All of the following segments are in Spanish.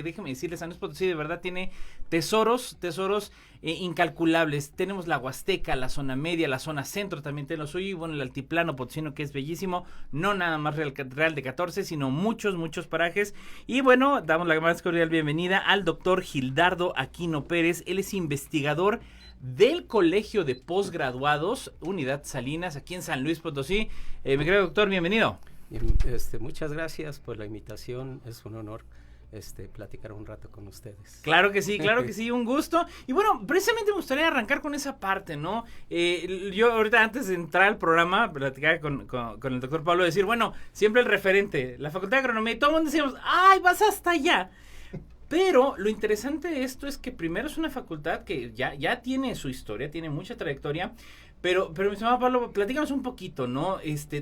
Déjeme decirles, San Luis Potosí de verdad tiene tesoros incalculables. Tenemos la Huasteca, la zona media, la zona centro también tiene lo suyo, y bueno, el altiplano potosino, que es bellísimo, no nada más Real de 14, sino muchos parajes. Y bueno, damos la más cordial bienvenida al doctor Gildardo Aquino Pérez. Él es investigador del Colegio de Postgraduados Unidad Salinas, aquí en San Luis Potosí. Mi querido doctor, bienvenido. Muchas gracias por la invitación, es un honor platicar un rato con ustedes. Claro que sí, un gusto. Y bueno, precisamente me gustaría arrancar con esa parte, ¿no? Yo ahorita, antes de entrar al programa, platicaba con el doctor Pablo, decir, bueno, siempre el referente, la Facultad de Agronomía, y todo el mundo decíamos, ¡ay, vas hasta allá! Pero lo interesante de esto es que primero es una facultad que ya tiene su historia, tiene mucha trayectoria, pero mi estimado Pablo, platícanos un poquito, ¿no?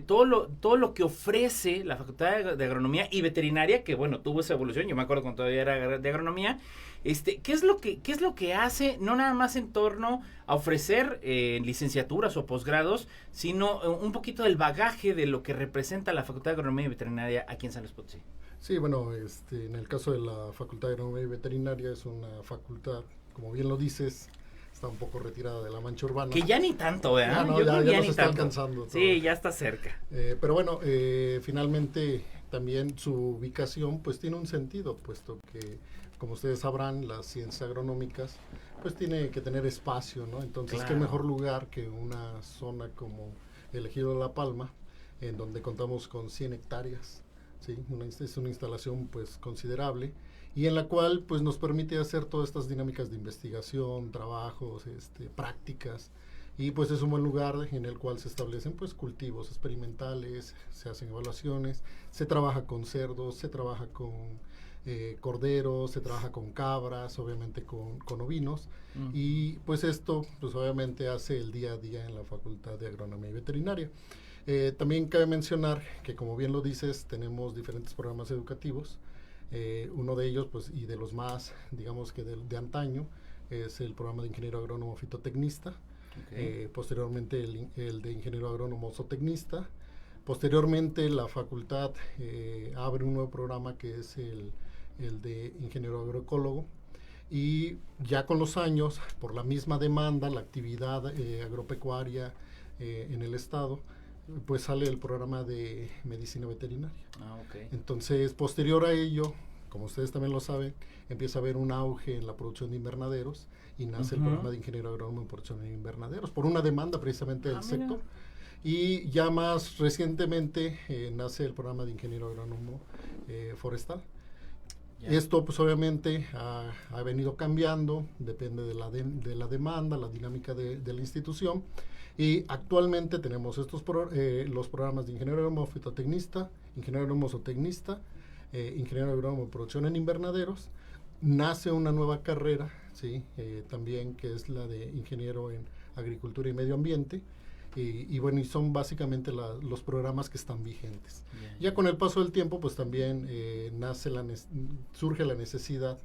Todo lo que ofrece la Facultad de Agronomía y Veterinaria, que bueno, tuvo esa evolución, yo me acuerdo cuando todavía era de Agronomía, ¿qué es lo que hace, no nada más en torno a ofrecer licenciaturas o posgrados, sino un poquito del bagaje de lo que representa la Facultad de Agronomía y Veterinaria aquí en San Luis Potosí? Sí, bueno, en el caso de la Facultad de Agronomía y Veterinaria es una facultad, como bien lo dices, está un poco retirada de la mancha urbana. Que ya ni tanto, ¿verdad? Ya nos está alcanzando todo. Sí, ya está cerca. Pero bueno, finalmente también su ubicación pues tiene un sentido, puesto que, como ustedes sabrán, las ciencias agronómicas pues tiene que tener espacio, ¿no? Entonces, claro, qué mejor lugar que una zona como el Ejido de La Palma, en donde contamos con 100 hectáreas. Sí, es una instalación pues considerable y en la cual pues nos permite hacer todas estas dinámicas de investigación, trabajos, prácticas, y pues es un buen lugar en el cual se establecen pues cultivos experimentales, se hacen evaluaciones, se trabaja con cerdos, se trabaja con corderos, se trabaja con cabras, obviamente con ovinos, y pues esto pues obviamente hace el día a día en la Facultad de Agronomía y Veterinaria. También cabe mencionar que, como bien lo dices, tenemos diferentes programas educativos. Uno de ellos, pues, y de los más, digamos que de antaño, es el programa de ingeniero agrónomo fitotecnista. Okay. Posteriormente el de ingeniero agrónomo zootecnista. Posteriormente la facultad abre un nuevo programa que es el de ingeniero agroecólogo. Y ya con los años, por la misma demanda, la actividad agropecuaria en el estado, pues sale el programa de medicina veterinaria. Okay. Entonces, posterior a ello, como ustedes también lo saben, empieza a haber un auge en la producción de invernaderos y nace el programa de ingeniero agrónomo en producción de invernaderos, por una demanda precisamente del sector. Y ya más recientemente nace el programa de ingeniero agrónomo forestal. Esto pues obviamente ha venido cambiando, depende de la demanda, la dinámica de la institución. Y actualmente tenemos los programas de ingeniero agrónomo fitotecnista, ingeniero agrónomo zootecnista, ingeniero agrónomo de producción en invernaderos. Nace una nueva carrera, ¿sí? También, que es la de ingeniero en agricultura y medio ambiente. Y bueno, y son básicamente los programas que están vigentes. Ya con el paso del tiempo, pues también surge la necesidad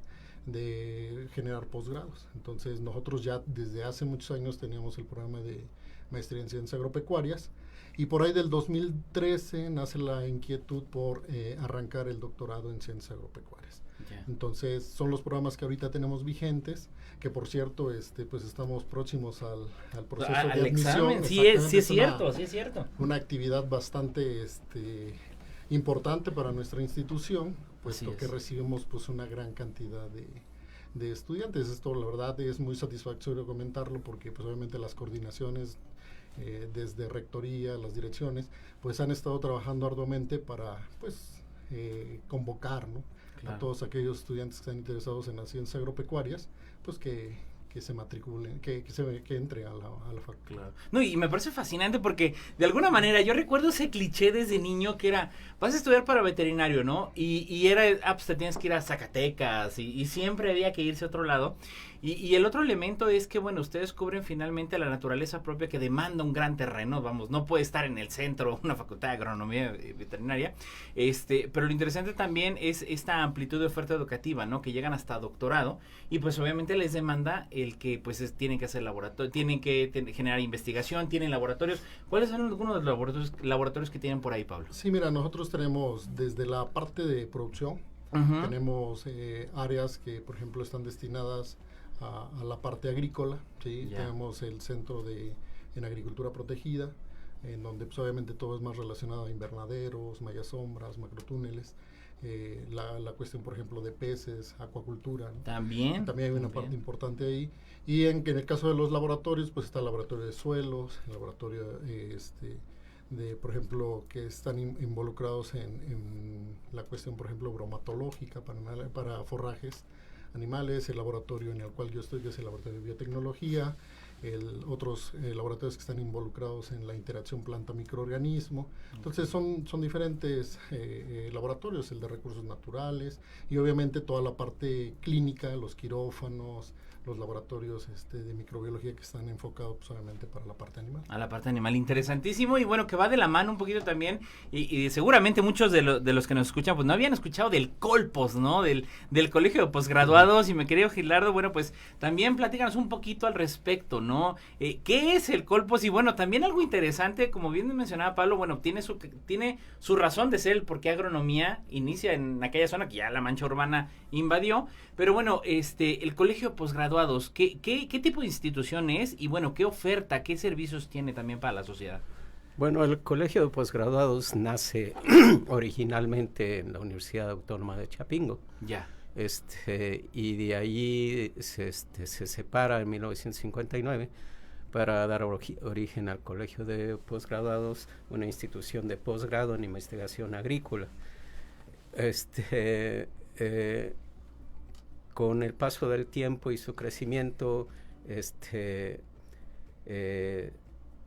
de generar posgrados. Entonces nosotros ya desde hace muchos años teníamos el programa de maestría en ciencias agropecuarias, y por ahí del 2013 nace la inquietud por arrancar el doctorado en ciencias agropecuarias. Entonces son los programas que ahorita tenemos vigentes, que por cierto pues estamos próximos al proceso de admisión. Examen. Sí es cierto. Una actividad bastante importante para nuestra institución, puesto que recibimos pues una gran cantidad de estudiantes. Esto la verdad es muy satisfactorio comentarlo, porque pues obviamente las coordinaciones desde rectoría, las direcciones, pues han estado trabajando arduamente para pues convocar, ¿no? Claro, a todos aquellos estudiantes que están interesados en las ciencias agropecuarias, pues que se matriculen, que entre a la facultad. Claro. No, y me parece fascinante porque de alguna manera yo recuerdo ese cliché desde niño que era, vas a estudiar para veterinario, ¿no? Y era, pues te tienes que ir a Zacatecas y siempre había que irse a otro lado. Y el otro elemento es que, bueno, ustedes cubren finalmente la naturaleza propia que demanda un gran terreno, vamos, no puede estar en el centro una facultad de agronomía veterinaria, pero lo interesante también es esta amplitud de oferta educativa, ¿no? Que llegan hasta doctorado, y pues obviamente les demanda el que pues tienen que hacer laboratorio, tienen que generar investigación, tienen laboratorios. ¿Cuáles son algunos de los laboratorios que tienen por ahí, Pablo? Sí, mira, nosotros tenemos desde la parte de producción, Tenemos áreas que, por ejemplo, están destinadas a la parte agrícola, ¿sí? Tenemos el centro en agricultura protegida, en donde pues, obviamente todo es más relacionado a invernaderos, mallasombras, macrotúneles. La cuestión, por ejemplo, de peces, acuacultura, ¿no? También hay una parte importante ahí. Y en el caso de los laboratorios, pues está el laboratorio de suelos, el laboratorio por ejemplo, que están involucrados en la cuestión, por ejemplo, bromatológica para forrajes animales, el laboratorio en el cual yo estoy, que es el laboratorio de biotecnología, otros laboratorios que están involucrados en la interacción planta-microorganismo. Entonces son diferentes laboratorios, el de recursos naturales y obviamente toda la parte clínica, los quirófanos, los laboratorios de microbiología que están enfocados pues, obviamente para la parte animal. A la parte animal, interesantísimo y bueno, que va de la mano un poquito también y seguramente muchos de los que nos escuchan pues no habían escuchado del Colpos, ¿no? Del Colegio de Posgraduados y mi querido Gilardo, bueno pues también platícanos un poquito al respecto, ¿no? ¿Qué es el Colpos? Y bueno, también algo interesante, como bien mencionaba Pablo, bueno, tiene su razón de ser el por qué agronomía inicia en aquella zona que ya la mancha urbana invadió, pero bueno, el Colegio de Posgraduados, ¿qué tipo de institución es? Y bueno, ¿qué oferta, qué servicios tiene también para la sociedad? Bueno, el Colegio de Posgraduados nace originalmente en la Universidad Autónoma de Chapingo. Ya. Y de ahí se separa en 1959 para dar origen al Colegio de Posgraduados, una institución de posgrado en investigación agrícola. Con el paso del tiempo y su crecimiento,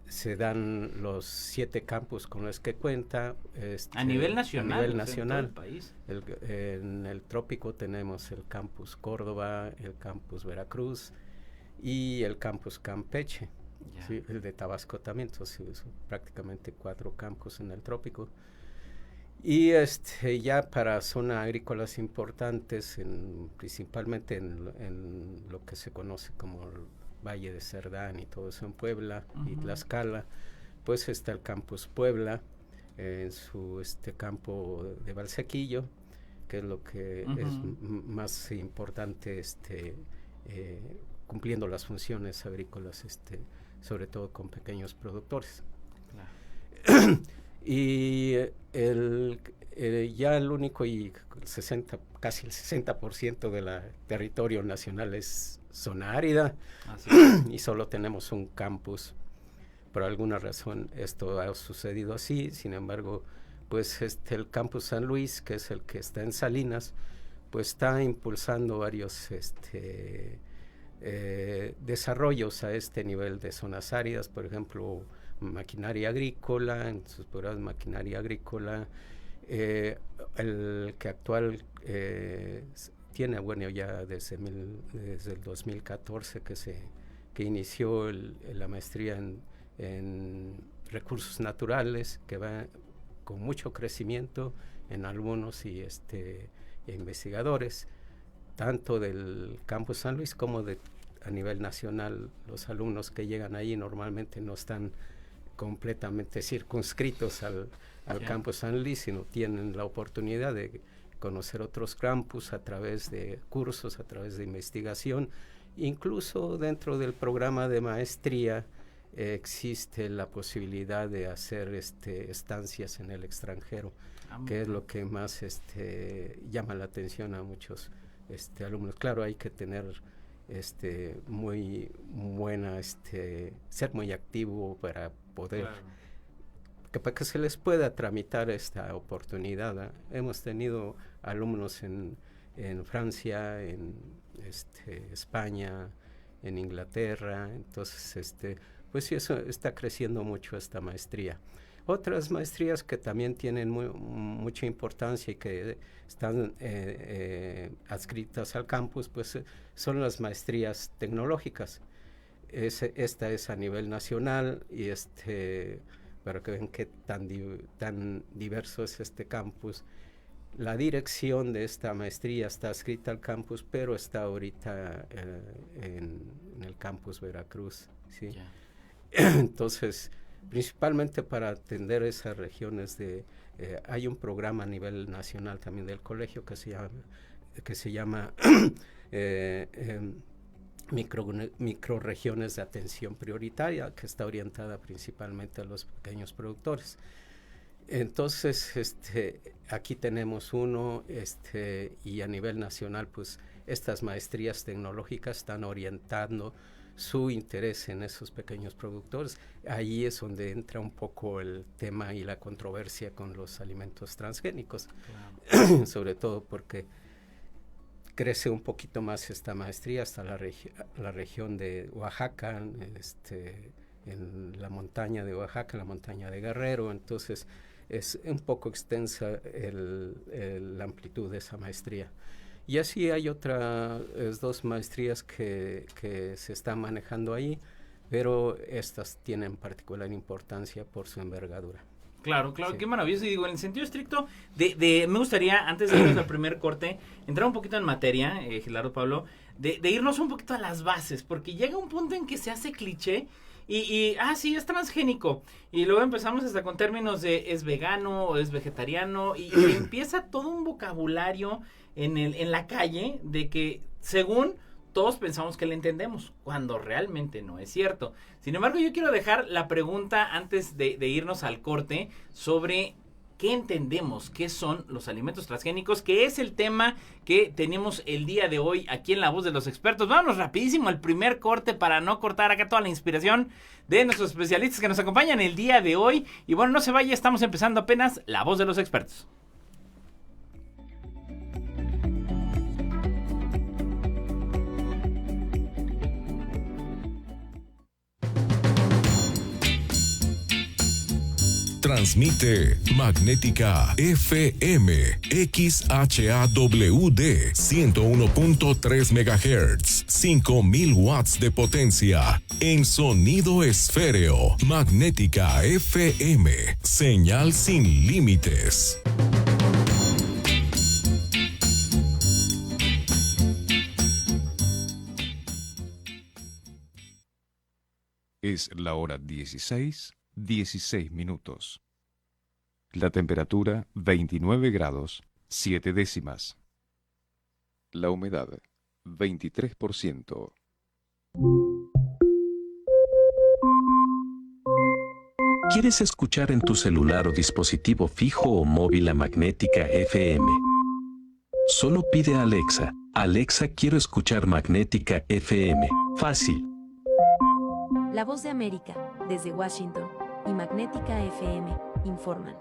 se dan los 7 campus con los que cuenta. A nivel nacional. A nivel nacional. En todo el país. En el trópico tenemos el campus Córdoba, el campus Veracruz y el campus Campeche. ¿Sí? El de Tabasco también, entonces son prácticamente 4 campus en el trópico. Y ya para zonas agrícolas importantes, principalmente en lo que se conoce como el Valle de Cerdán y todo eso en Puebla y Tlaxcala, pues está el campus Puebla, en su campo de Valsequillo, que es lo que es más importante, cumpliendo las funciones agrícolas, sobre todo con pequeños productores. Claro. Y ya el único y casi el 60% del territorio nacional es zona árida y solo tenemos un campus. Por alguna razón esto ha sucedido así, sin embargo, pues el campus San Luis, que es el que está en Salinas, pues está impulsando varios desarrollos a este nivel de zonas áridas, por ejemplo, maquinaria agrícola, en sus programas de maquinaria agrícola, el que actual tiene, bueno, ya desde el 2014 que inició la maestría en recursos naturales, que va con mucho crecimiento en alumnos y investigadores, tanto del campus San Luis como a nivel nacional. Los alumnos que llegan ahí normalmente no están completamente circunscritos al campus San Luis, sino tienen la oportunidad de conocer otros campus a través de cursos, a través de investigación. Incluso dentro del programa de maestría existe la posibilidad de hacer estancias en el extranjero, que es lo que más llama la atención a muchos alumnos. Claro, hay que tener muy buena, ser muy activo para poder, para que se les pueda tramitar esta oportunidad. Hemos tenido alumnos en Francia, en España, en Inglaterra, entonces pues sí, eso está creciendo mucho esta maestría. Otras maestrías que también tienen mucha importancia y que están adscritas al campus, pues son las maestrías tecnológicas. Esta es a nivel nacional y para que vean qué tan diverso es este campus. La dirección de esta maestría está adscrita al campus, pero está ahorita en el campus Veracruz, ¿sí? Yeah. Entonces, principalmente para atender esas regiones Hay un programa a nivel nacional también del colegio que se llama microregiones de atención prioritaria, que está orientada principalmente a los pequeños productores. Entonces, aquí tenemos uno, y a nivel nacional, pues, estas maestrías tecnológicas están orientando su interés en esos pequeños productores. Ahí es donde entra un poco el tema y la controversia con los alimentos transgénicos, claro. Sobre todo porque crece un poquito más esta maestría hasta la región de Oaxaca, en la montaña de Oaxaca, la montaña de Guerrero. Entonces es un poco extensa la amplitud de esa maestría. Y así hay otras 2 maestrías que se están manejando ahí, pero estas tienen particular importancia por su envergadura. Claro, sí. Qué maravilloso. Y digo, en el sentido estricto, me gustaría, antes de irnos al primer corte, entrar un poquito en materia, Gerardo Pablo, de irnos un poquito a las bases, porque llega un punto en que se hace cliché y sí, es transgénico. Y luego empezamos hasta con términos de es vegano o es vegetariano, y empieza todo un vocabulario en la calle de que, según todos pensamos que le entendemos, cuando realmente no es cierto. Sin embargo, yo quiero dejar la pregunta antes de irnos al corte sobre qué entendemos, qué son los alimentos transgénicos, que es el tema que tenemos el día de hoy aquí en La Voz de los Expertos. Vámonos rapidísimo al primer corte para no cortar acá toda la inspiración de nuestros especialistas que nos acompañan el día de hoy. Y bueno, no se vaya, estamos empezando apenas La Voz de los Expertos. Transmite Magnética FM XHAWD 101.3 MHz, 5000 watts de potencia en sonido esféreo. Magnética FM, señal sin límites. Es la hora 16:16 minutos. La temperatura 29 grados 7 décimas. La humedad 23%. ¿Quieres escuchar en tu celular o dispositivo fijo o móvil a Magnética FM? Solo pide a Alexa: Alexa, quiero escuchar Magnética FM. Fácil. La Voz de América, desde Washington, y Magnética FM, informan.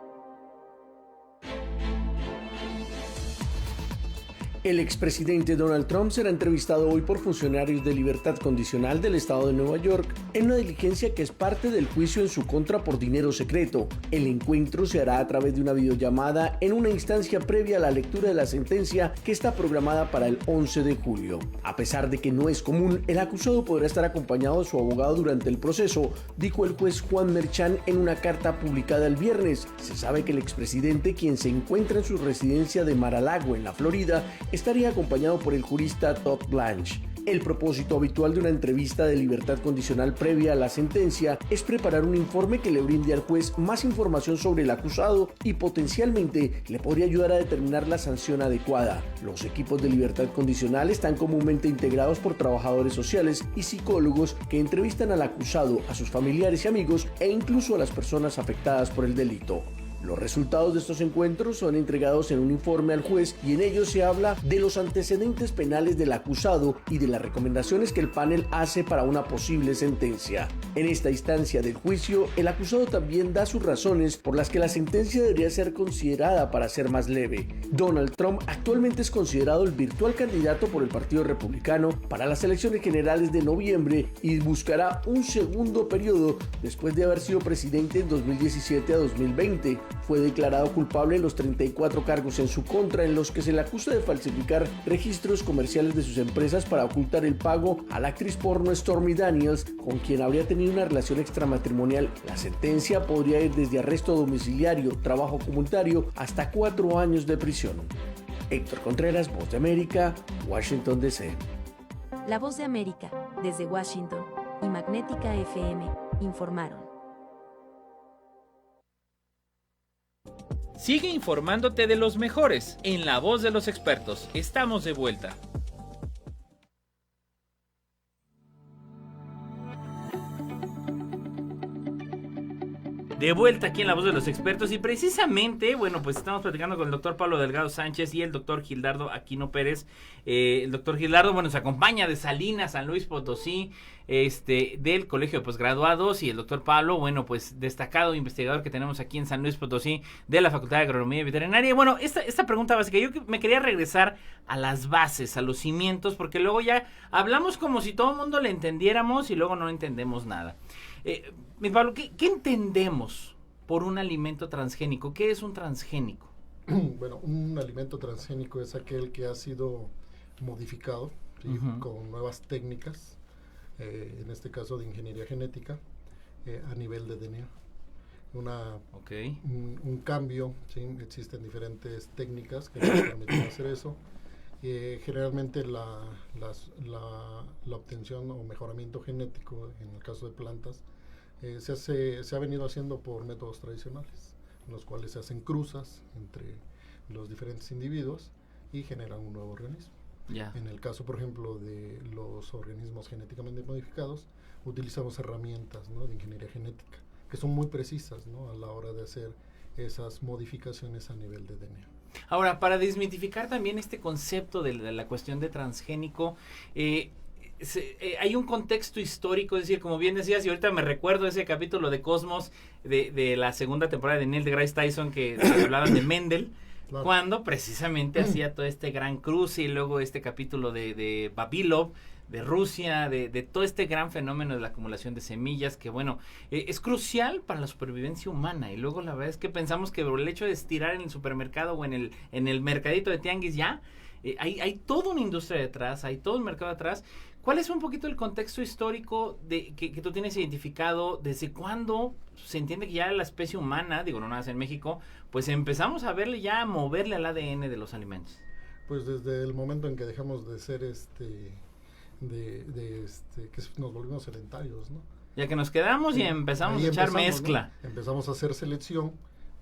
El expresidente Donald Trump será entrevistado hoy por funcionarios de libertad condicional del estado de Nueva York en una diligencia que es parte del juicio en su contra por dinero secreto. El encuentro se hará a través de una videollamada en una instancia previa a la lectura de la sentencia que está programada para el 11 de julio. A pesar de que no es común, el acusado podrá estar acompañado de su abogado durante el proceso, dijo el juez Juan Merchan en una carta publicada el viernes. Se sabe que el expresidente, quien se encuentra en su residencia de Mar-a-Lago en la Florida, estaría acompañado por el jurista Todd Blanche. El propósito habitual de una entrevista de libertad condicional previa a la sentencia es preparar un informe que le brinde al juez más información sobre el acusado y potencialmente le podría ayudar a determinar la sanción adecuada. Los equipos de libertad condicional están comúnmente integrados por trabajadores sociales y psicólogos que entrevistan al acusado, a sus familiares y amigos e incluso a las personas afectadas por el delito. Los resultados de estos encuentros son entregados en un informe al juez y en ellos se habla de los antecedentes penales del acusado y de las recomendaciones que el panel hace para una posible sentencia. En esta instancia del juicio, el acusado también da sus razones por las que la sentencia debería ser considerada para ser más leve. Donald Trump actualmente es considerado el virtual candidato por el Partido Republicano para las elecciones generales de noviembre y buscará un segundo periodo después de haber sido presidente en 2017 a 2020. Fue declarado culpable de los 34 cargos en su contra en los que se le acusa de falsificar registros comerciales de sus empresas para ocultar el pago a la actriz porno Stormy Daniels, con quien habría tenido una relación extramatrimonial. La sentencia podría ir desde arresto domiciliario, trabajo comunitario, hasta 4 años de prisión. Héctor Contreras, Voz de América, Washington DC. La Voz de América, desde Washington, y Magnética FM, informaron. Sigue informándote de los mejores en La Voz de los Expertos. Estamos de vuelta. De vuelta aquí en La Voz de los Expertos y precisamente, bueno, pues estamos platicando con el doctor Pablo Delgado Sánchez y el doctor Gildardo Aquino Pérez. El doctor Gildardo, bueno, se acompaña de Salinas, San Luis Potosí, del Colegio de Posgraduados, y el doctor Pablo, bueno, pues destacado investigador que tenemos aquí en San Luis Potosí de la Facultad de Agronomía y Veterinaria. Y bueno, esta pregunta básica, yo me quería regresar a las bases, a los cimientos, porque luego ya hablamos como si todo el mundo le entendiéramos y luego no entendemos nada. Mi Pablo, ¿qué entendemos por un alimento transgénico? ¿Qué es un transgénico? Bueno, un alimento transgénico es aquel que ha sido modificado, ¿sí? Con nuevas técnicas, en este caso de ingeniería genética, a nivel de DNA. Un cambio, ¿sí? Existen diferentes técnicas que nos permiten hacer eso. Generalmente la obtención o mejoramiento genético, en el caso de plantas, se ha venido haciendo por métodos tradicionales, en los cuales se hacen cruzas entre los diferentes individuos y generan un nuevo organismo. En el caso, por ejemplo, de los organismos genéticamente modificados, utilizamos herramientas, ¿no?, de ingeniería genética, que son muy precisas, ¿no?, a la hora de hacer esas modificaciones a nivel de DNA. Ahora, para desmitificar también este concepto de la cuestión de transgénico, hay un contexto histórico, es decir, como bien decías, y ahorita me recuerdo ese capítulo de Cosmos de la segunda temporada de Neil deGrasse Tyson, que hablaban de Mendel, claro, cuando precisamente hacía todo este gran cruce, y luego este capítulo de Vavilov, de Rusia, de todo este gran fenómeno de la acumulación de semillas, que bueno, es crucial para la supervivencia humana. Y luego la verdad es que pensamos que por el hecho de estirar en el supermercado o en el mercadito de tianguis ya, hay toda una industria detrás, hay todo un mercado detrás. ¿Cuál es un poquito el contexto histórico que tú tienes identificado? ¿Desde cuándo se entiende que ya la especie humana, digo, no nada más en México, pues empezamos a verle ya, a moverle al ADN de los alimentos? Pues desde el momento en que dejamos de ser que nos volvimos sedentarios, ¿no? Ya que nos quedamos y empezamos a echar mezcla. ¿No? Empezamos a hacer selección,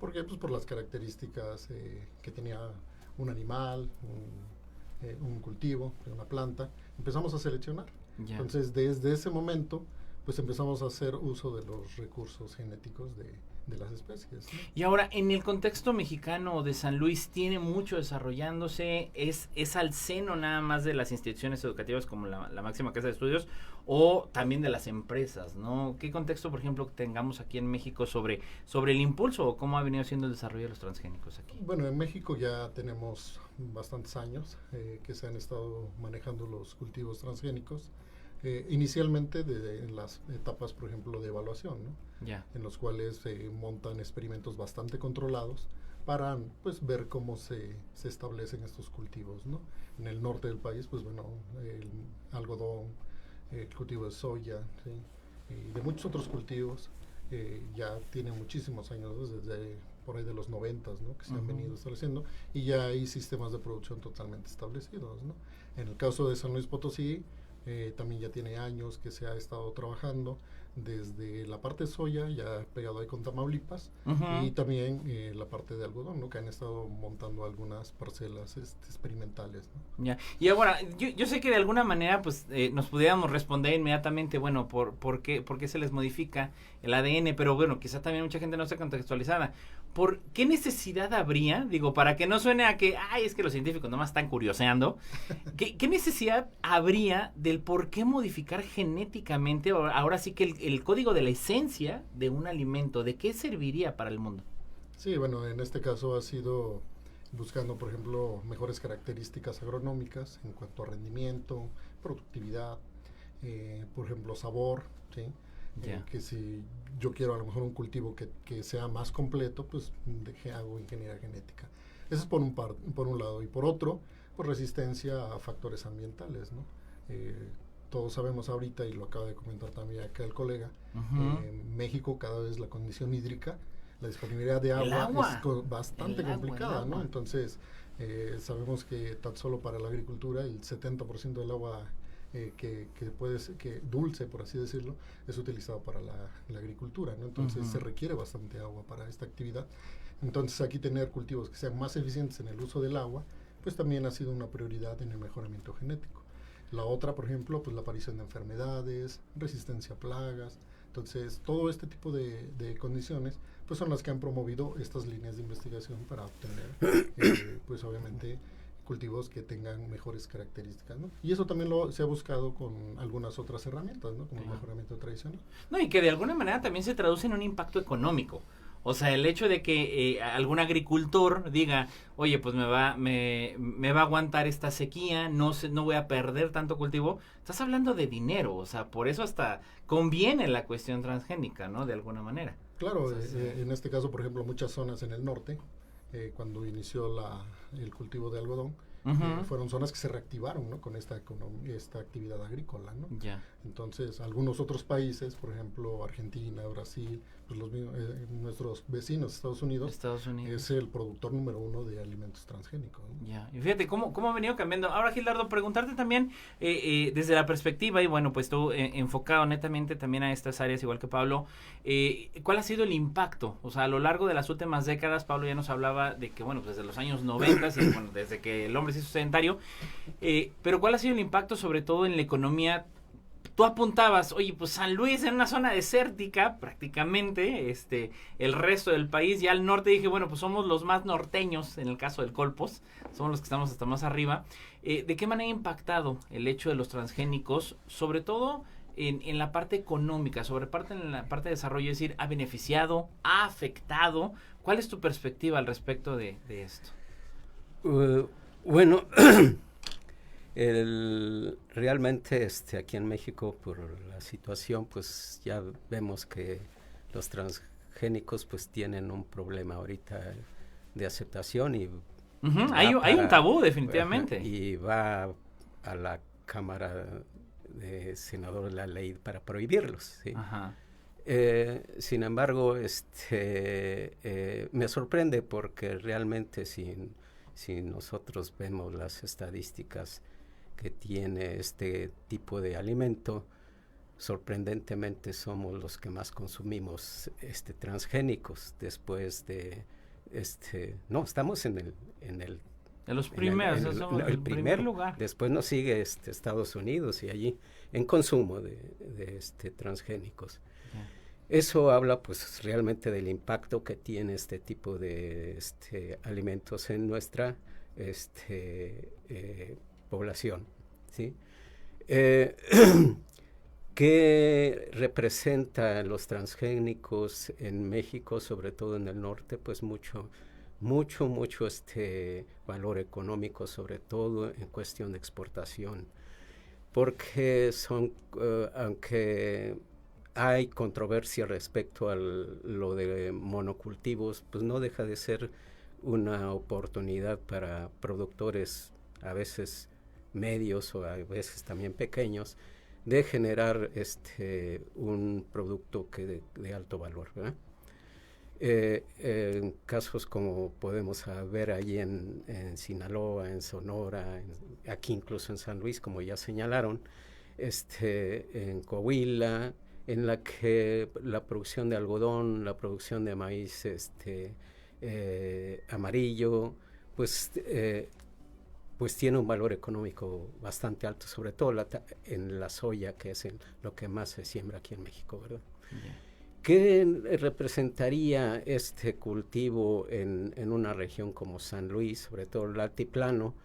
porque pues por las características que tenía un animal, un cultivo, una planta, empezamos a seleccionar. Entonces, desde ese momento, pues empezamos a hacer uso de los recursos genéticos de las especies, ¿no? Y ahora, en el contexto mexicano de San Luis, tiene mucho desarrollándose, es al seno nada más de las instituciones educativas como la máxima casa de estudios, o también de las empresas, ¿no? ¿Qué contexto, por ejemplo, tengamos aquí en México sobre el impulso o cómo ha venido siendo el desarrollo de los transgénicos aquí? Bueno, en México ya tenemos bastantes años que se han estado manejando los cultivos transgénicos. Inicialmente en las etapas, por ejemplo, de evaluación, ¿no? En los cuales se montan experimentos bastante controlados para pues ver cómo se establecen estos cultivos, ¿no? En el norte del país, pues bueno, el algodón, el cultivo de soya, ¿sí? Y de muchos otros cultivos ya tienen muchísimos años, desde por ahí de los 90, ¿no?, que se han venido estableciendo, y ya hay sistemas de producción totalmente establecidos, ¿no? En el caso de San Luis Potosí, también ya tiene años que se ha estado trabajando desde la parte de soya, ya pegado ahí con Tamaulipas, y también la parte de algodón, ¿no?, que han estado montando algunas parcelas experimentales, ¿no? Ya. Y ahora, yo sé que de alguna manera pues nos pudiéramos responder inmediatamente, bueno, ¿por qué se les modifica el ADN? Pero bueno, quizá también mucha gente no está contextualizada. ¿Por qué necesidad habría, digo, para que no suene a que, es que los científicos nomás están curioseando, ¿qué necesidad habría del por qué modificar genéticamente, ahora sí que el código de la esencia de un alimento? ¿De qué serviría para el mundo? Sí, bueno, en este caso ha sido buscando, por ejemplo, mejores características agronómicas en cuanto a rendimiento, productividad, por ejemplo, sabor, ¿sí? Que si yo quiero a lo mejor un cultivo que sea más completo, pues hago ingeniería genética. Eso es por un lado. Y por otro, pues resistencia a factores ambientales, ¿no? Todos sabemos ahorita, y lo acaba de comentar también acá el colega, en México cada vez la condición hídrica, la disponibilidad de agua es bastante complicada, ¿no? Entonces, sabemos que tan solo para la agricultura el 70% del agua que dulce, por así decirlo, es utilizado para la agricultura, ¿no? Entonces se requiere bastante agua para esta actividad. Entonces aquí tener cultivos que sean más eficientes en el uso del agua, pues también ha sido una prioridad en el mejoramiento genético. La otra, por ejemplo, pues la aparición de enfermedades, resistencia a plagas. Entonces, todo este tipo de condiciones, pues son las que han promovido estas líneas de investigación para obtener, pues obviamente, cultivos que tengan mejores características, ¿no? Y eso también se ha buscado con algunas otras herramientas, ¿no? Como el mejoramiento tradicional. No, y que de alguna manera también se traduce en un impacto económico. O sea, el hecho de que algún agricultor diga, oye, pues me va a aguantar esta sequía, no voy a perder tanto cultivo, estás hablando de dinero, o sea, por eso hasta conviene la cuestión transgénica, ¿no? De alguna manera. Claro, o sea, en este caso, por ejemplo, muchas zonas en el norte, cuando inició el cultivo de algodón, fueron zonas que se reactivaron, ¿no? Con esta actividad agrícola, ¿no? Ya. Entonces, algunos otros países, por ejemplo, Argentina, Brasil, pues nuestros vecinos, Estados Unidos, es el productor número 1 de alimentos transgénicos, ¿no? Ya. Y fíjate cómo ha venido cambiando. Ahora, Gilardo, preguntarte también desde la perspectiva, y bueno, pues tú enfocado netamente también a estas áreas, igual que Pablo, ¿cuál ha sido el impacto? O sea, a lo largo de las últimas décadas, Pablo ya nos hablaba de que, bueno, pues desde los años 90, y bueno, desde que el hombre se hizo sedentario, pero ¿cuál ha sido el impacto sobre todo en la economía? Tú apuntabas, oye, pues San Luis en una zona desértica prácticamente, el resto del país, ya al norte dije, bueno, pues somos los más norteños en el caso del Colpos, somos los que estamos hasta más arriba. ¿De qué manera ha impactado el hecho de los transgénicos, sobre todo en la parte económica, en la parte de desarrollo? Es decir, ¿ha beneficiado, ha afectado? ¿Cuál es tu perspectiva al respecto de esto? Bueno, realmente aquí en México, por la situación, pues ya vemos que los transgénicos pues tienen un problema ahorita de aceptación y hay un tabú definitivamente. Y va a la Cámara de Senadores la ley para prohibirlos, ¿sí? Ajá. Sin embargo, me sorprende porque realmente si nosotros vemos las estadísticas que tiene este tipo de alimento, sorprendentemente somos los que más consumimos transgénicos después de no, estamos en los primeros, el primer lugar. Después nos sigue Estados Unidos y allí en consumo de transgénicos. Yeah. Eso habla pues realmente del impacto que tiene este tipo de alimentos en nuestra población, ¿sí? ¿Qué representa los transgénicos en México, sobre todo en el norte? Pues mucho valor económico, sobre todo en cuestión de exportación, porque aunque hay controversia respecto a lo de monocultivos, pues no deja de ser una oportunidad para productores a veces medios o a veces también pequeños de generar un producto de alto valor, ¿verdad? En casos como podemos ver allí en Sinaloa, en Sonora, aquí incluso en San Luis, como ya señalaron, en Coahuila, en la que la producción de algodón, la producción de maíz amarillo, pues tiene un valor económico bastante alto, sobre todo en la soya, que es lo que más se siembra aquí en México, ¿verdad? Yeah. ¿Qué representaría este cultivo en una región como San Luis, sobre todo el altiplano?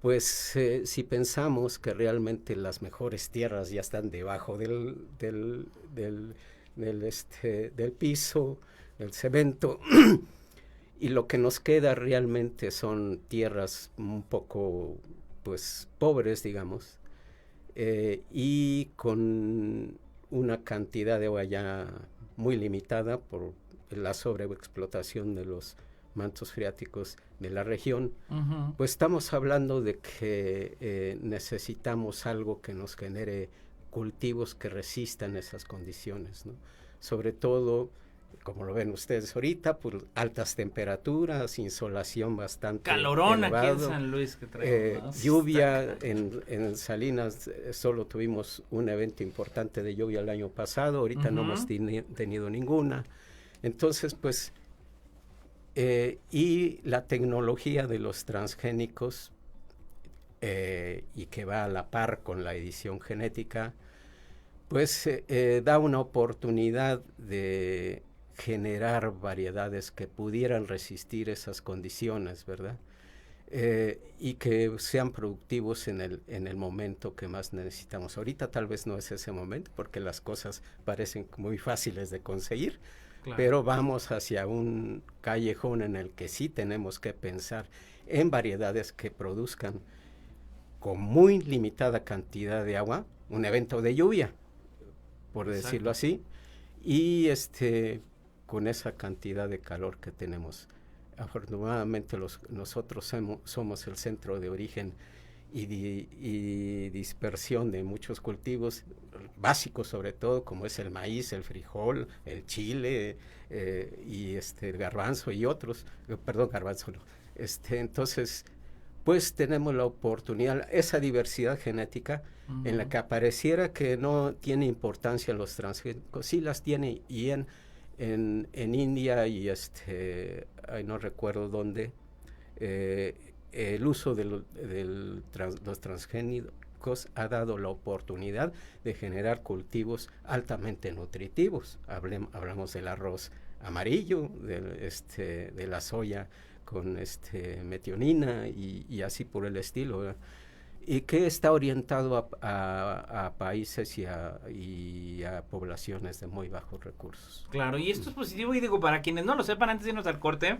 Pues si pensamos que realmente las mejores tierras ya están debajo del piso, del cemento, y lo que nos queda realmente son tierras un poco pues pobres, digamos, y con una cantidad de agua ya muy limitada por la sobreexplotación de los mantos freáticos de la región. Uh-huh. Pues estamos hablando de que necesitamos algo que nos genere cultivos que resistan esas condiciones, ¿no? Sobre todo como lo ven ustedes ahorita, por altas temperaturas, insolación bastante calorón elevado, aquí en San Luis que traemos, ¿no? Lluvia en Salinas, solo tuvimos un evento importante de lluvia el año pasado, ahorita no hemos tenido ninguna. Entonces, pues, y la tecnología de los transgénicos, y que va a la par con la edición genética, pues da una oportunidad de generar variedades que pudieran resistir esas condiciones, ¿verdad? Y que sean productivos en el momento que más necesitamos. Ahorita tal vez no es ese momento porque las cosas parecen muy fáciles de conseguir, claro, pero vamos hacia un callejón en el que sí tenemos que pensar en variedades que produzcan con muy limitada cantidad de agua, un evento de lluvia, por decirlo así, y con esa cantidad de calor que tenemos. Afortunadamente nosotros somos el centro de origen y dispersión de muchos cultivos básicos, sobre todo, como es el maíz, el frijol, el chile, y el garbanzo y otros, garbanzo no. Entonces, pues tenemos la oportunidad, esa diversidad genética, en la que apareciera que no tiene importancia los transgénicos, sí las tiene, y en India y no recuerdo dónde, el uso de los transgénicos ha dado la oportunidad de generar cultivos altamente nutritivos. Hablamos del arroz amarillo, de la soya con metionina y así por el estilo, ¿verdad? Y que está orientado a países y a poblaciones de muy bajos recursos. Claro, y esto es positivo, y digo, para quienes no lo sepan, antes de irnos al corte,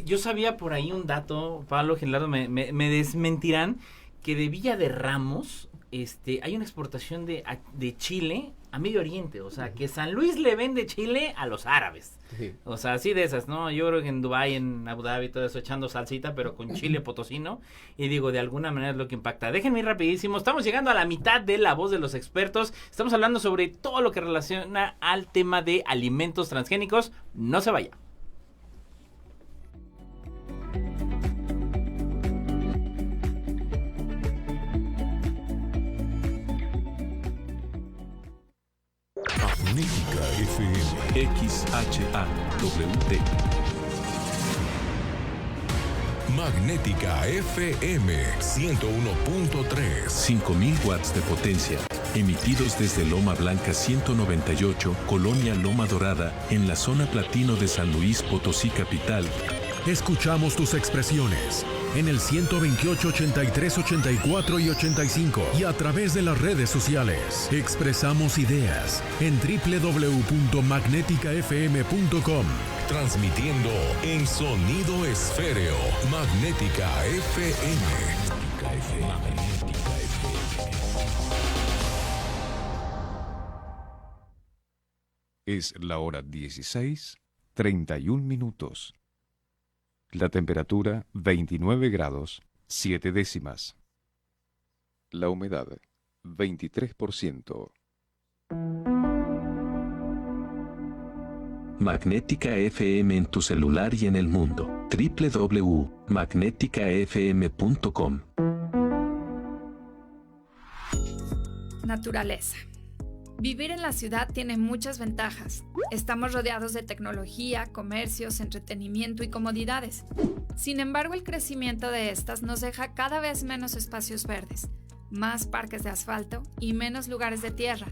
yo sabía por ahí un dato, Pablo, Genaro, me desmentirán, que de Villa de Ramos hay una exportación de Chile a Medio Oriente, o sea, que San Luis le vende Chile a los árabes. Sí. O sea, así de esas, ¿no? Yo creo que en Dubái, en Abu Dhabi, todo eso, echando salsita, pero con chile potosino. Y digo, de alguna manera es lo que impacta. Déjenme ir rapidísimo. Estamos llegando a la mitad de La Voz de los Expertos. Estamos hablando sobre todo lo que relaciona al tema de alimentos transgénicos. No se vaya. Magnética FM XHAWT. Magnética FM 101.3. 5000 watts de potencia. Emitidos desde Loma Blanca 198, Colonia Loma Dorada, en la zona platino de San Luis Potosí capital. Escuchamos tus expresiones en el 128, 83, 84 y 85 y a través de las redes sociales. Expresamos ideas en www.magneticafm.com. Transmitiendo en sonido esféreo. Magnética FM. Magnética FM. Es la hora 16:31 minutos. La temperatura 29 grados 7 décimas. La humedad 23%. Magnética FM en tu celular y en el mundo. www.magneticafm.com. Naturaleza. Vivir en la ciudad tiene muchas ventajas. Estamos rodeados de tecnología, comercios, entretenimiento y comodidades. Sin embargo, el crecimiento de estas nos deja cada vez menos espacios verdes, más parques de asfalto y menos lugares de tierra.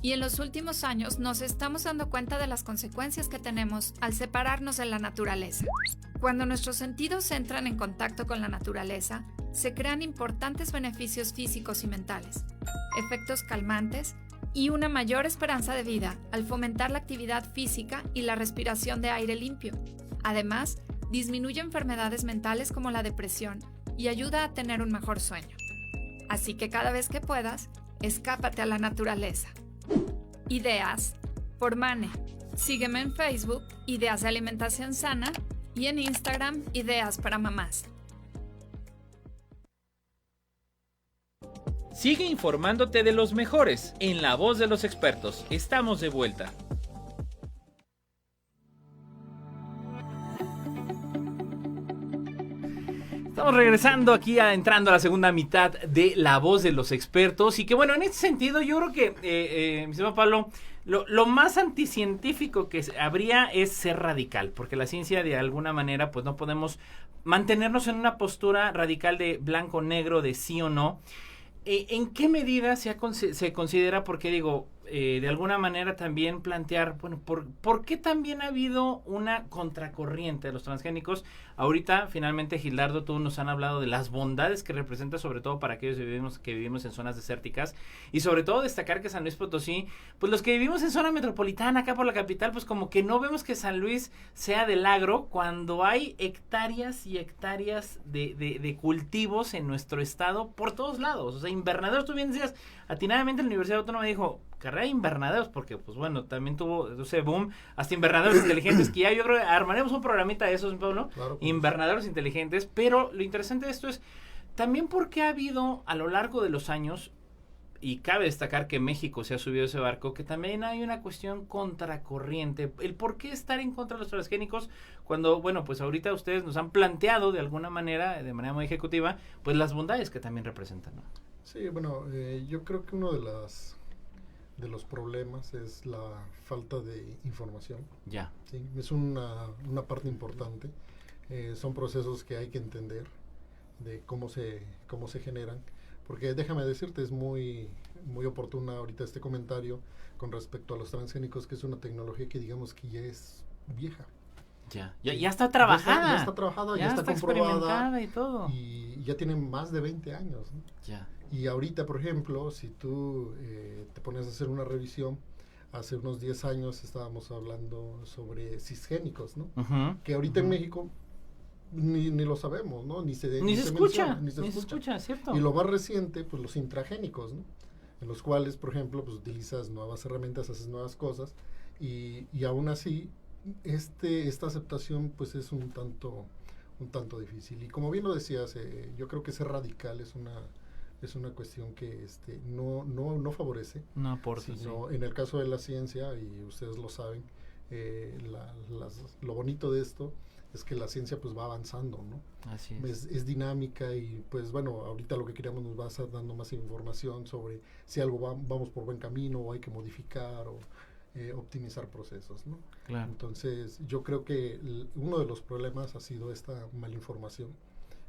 Y en los últimos años nos estamos dando cuenta de las consecuencias que tenemos al separarnos de la naturaleza. Cuando nuestros sentidos entran en contacto con la naturaleza, se crean importantes beneficios físicos y mentales, efectos calmantes y una mayor esperanza de vida al fomentar la actividad física y la respiración de aire limpio. Además, disminuye enfermedades mentales como la depresión y ayuda a tener un mejor sueño. Así que cada vez que puedas, escápate a la naturaleza. Ideas por Mane. Sígueme en Facebook, Ideas de Alimentación Sana, y en Instagram, Ideas para Mamás. Sigue informándote de los mejores en La Voz de los Expertos. Estamos de vuelta. Estamos regresando aquí, entrando a la segunda mitad de La Voz de los Expertos. Y que bueno, en este sentido yo creo que, mi estimado Pablo, lo más anticientífico que habría es ser radical, porque la ciencia de alguna manera pues no podemos mantenernos en una postura radical de blanco-negro, de sí o no. ¿En qué medida se considera, porque digo, de alguna manera también plantear, bueno, ¿por qué también ha habido una contracorriente de los transgénicos? Ahorita, finalmente, Gildardo, tú nos han hablado de las bondades que representa, sobre todo para aquellos que vivimos en zonas desérticas, y sobre todo destacar que San Luis Potosí, pues los que vivimos en zona metropolitana, acá por la capital, pues como que no vemos que San Luis sea del agro, cuando hay hectáreas y hectáreas de cultivos en nuestro estado por todos lados. O sea, invernaderos, tú bien decías, atinadamente la Universidad Autónoma dijo, carrera de invernaderos, porque pues bueno, también tuvo ese boom, hasta invernaderos inteligentes, que ya yo creo que armaremos un programita de esos, Pablo, claro, pues. Invernaderos inteligentes, pero lo interesante de esto es también porque ha habido a lo largo de los años, y cabe destacar que México se ha subido a ese barco, que también hay una cuestión contracorriente, el por qué estar en contra de los transgénicos, cuando, bueno, pues ahorita ustedes nos han planteado de alguna manera, de manera muy ejecutiva, pues las bondades que también representan, ¿no? Sí, bueno, yo creo que uno de los problemas es la falta de información. Ya. Sí, es una parte importante. Son procesos que hay que entender de cómo se generan. Porque déjame decirte, es muy oportuna ahorita este comentario con respecto a los transgénicos, que es una tecnología que digamos que ya es vieja. Ya está trabajada. Ya está trabajada, ya está comprobada y todo. Y ya tiene más de 20 años, ¿no? Ya. Y ahorita, por ejemplo, si tú te pones a hacer una revisión, hace unos 10 años estábamos hablando sobre cisgénicos, ¿no? Que ahorita en México ni lo sabemos, ¿no? Ni se escucha, menciona, ¿cierto? Y lo más reciente, pues los intragénicos, ¿no? En los cuales, por ejemplo, pues utilizas nuevas herramientas, haces nuevas cosas, y aún así, esta aceptación, pues es un tanto difícil. Y como bien lo decías, yo creo que ser radical es una cuestión que no favorece. No aporta, sino en el caso de la ciencia, y ustedes lo saben, lo bonito de esto es que la ciencia pues va avanzando, ¿no? Así es dinámica, y pues bueno, ahorita lo que queríamos nos va a estar dando más información sobre si algo vamos por buen camino, o hay que modificar o optimizar procesos, ¿no? Claro. Entonces yo creo que uno de los problemas ha sido esta malinformación,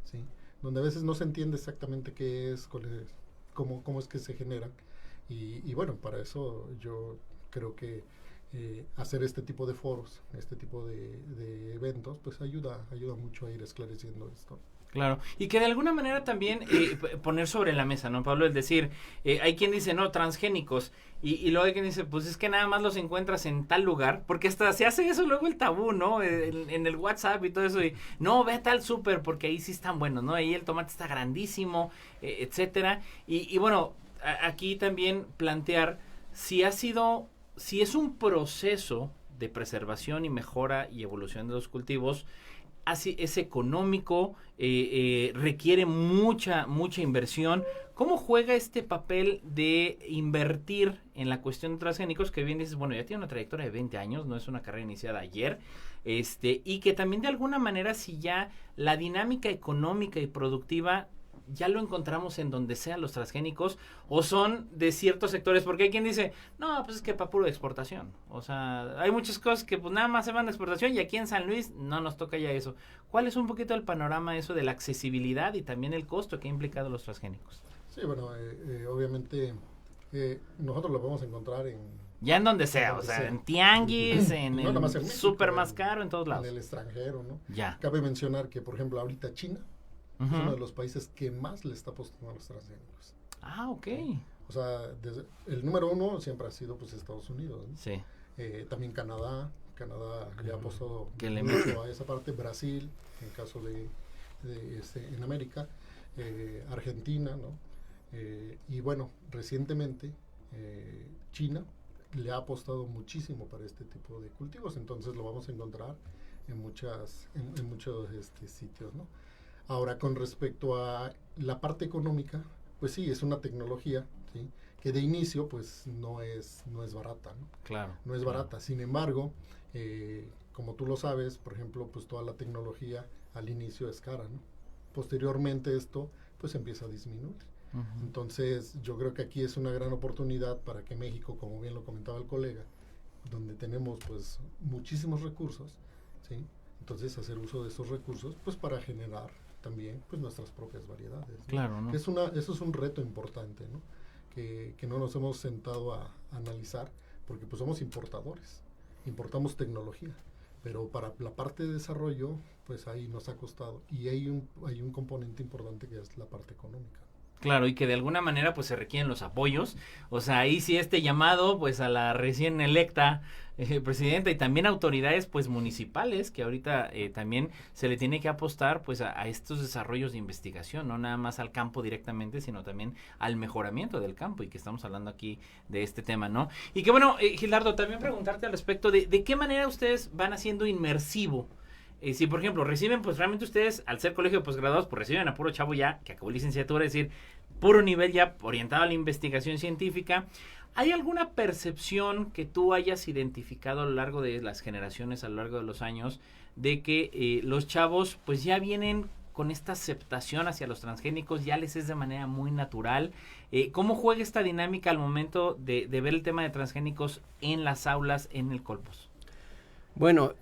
¿sí? Donde a veces no se entiende exactamente qué es, cómo es que se generan, y bueno, para eso yo creo que hacer este tipo de foros, este tipo de eventos, pues ayuda mucho a ir esclareciendo esto. Claro, y que de alguna manera también poner sobre la mesa, ¿no, Pablo? Es decir, hay quien dice, no, transgénicos, y luego hay quien dice, pues es que nada más los encuentras en tal lugar, porque hasta se hace eso luego el tabú, ¿no? En el WhatsApp y todo eso, y no, ve a tal súper, porque ahí sí están buenos, ¿no? Ahí el tomate está grandísimo, etcétera, y bueno, aquí también plantear si es un proceso de preservación y mejora y evolución de los cultivos, así es económico, requiere mucha inversión. ¿Cómo juega este papel de invertir en la cuestión de transgénicos? Que bien dices, bueno, ya tiene una trayectoria de 20 años, no es una carrera iniciada ayer, y que también de alguna manera, si ya la dinámica económica y productiva ya lo encontramos en donde sean los transgénicos, o son de ciertos sectores, porque hay quien dice, no, pues es que para puro exportación, o sea, hay muchas cosas que pues nada más se van de exportación, y aquí en San Luis no nos toca ya eso. ¿Cuál es un poquito el panorama eso de la accesibilidad y también el costo que ha implicado los transgénicos? Sí, bueno, obviamente nosotros lo podemos encontrar ya en donde sea, o sea, en tianguis, en México, súper más caro, en todos lados. En el extranjero, ¿no? Ya. Cabe mencionar que, por ejemplo, ahorita China es uno de los países que más le está apostando a los transgénicos. Ah, ok. O sea, el número uno siempre ha sido pues Estados Unidos, ¿no? Sí. También Canadá le ha apostado mucho a esa parte. Brasil, en el caso en América, Argentina, ¿no? Y bueno, recientemente China le ha apostado muchísimo para este tipo de cultivos, entonces lo vamos a encontrar en muchos sitios, ¿no? Ahora, con respecto a la parte económica, pues sí, es una tecnología, ¿sí?, que de inicio pues no es barata, ¿no? Claro. No es barata. Sin embargo, como tú lo sabes, por ejemplo, pues toda la tecnología al inicio es cara, ¿no? posteriormente esto pues empieza a disminuir. Entonces yo creo que aquí es una gran oportunidad para que México, como bien lo comentaba el colega, donde tenemos pues muchísimos recursos, ¿sí? Entonces hacer uso de esos recursos pues para generar también pues nuestras propias variedades, ¿no? Claro, ¿no? Eso es un reto importante, ¿no? Que no nos hemos sentado a analizar, porque pues somos importadores, importamos tecnología, pero para la parte de desarrollo pues ahí nos ha costado, y hay un componente importante que es la parte económica. Claro, y que de alguna manera pues se requieren los apoyos, o sea, ahí sí este llamado pues a la recién electa presidenta y también autoridades pues municipales, que ahorita también se le tiene que apostar pues a estos desarrollos de investigación, no nada más al campo directamente, sino también al mejoramiento del campo, y que estamos hablando aquí de este tema, ¿no? Y que bueno, Gilardo, también preguntarte al respecto de qué manera ustedes van haciendo inmersivo. Si, por ejemplo, reciben, pues realmente ustedes, al ser colegio de posgraduados, pues reciben a puro chavo ya que acabó licenciatura, es decir, puro nivel ya orientado a la investigación científica. ¿Hay alguna percepción que tú hayas identificado a lo largo de las generaciones, a lo largo de los años, de que los chavos pues ya vienen con esta aceptación hacia los transgénicos, ya les es de manera muy natural? ¿Cómo juega esta dinámica al momento de ver el tema de transgénicos en las aulas, en el Colpos? Bueno,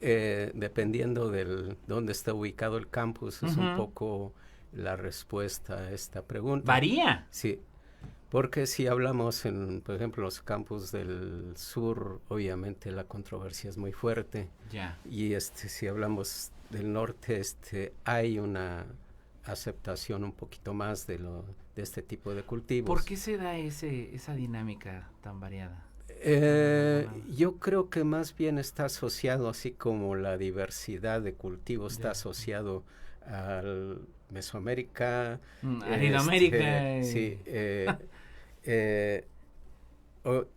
dependiendo de dónde está ubicado el campus, es un poco la respuesta a esta pregunta. ¿Varía? Sí, porque si hablamos por ejemplo, los campus del sur, obviamente la controversia es muy fuerte. Ya. Y si hablamos del norte, hay una aceptación un poquito más de este tipo de cultivos. ¿Por qué se da esa dinámica tan variada? Yo creo que más bien está asociado, así como la diversidad de cultivos está asociado al Mesoamérica, Latinoamérica. Sí,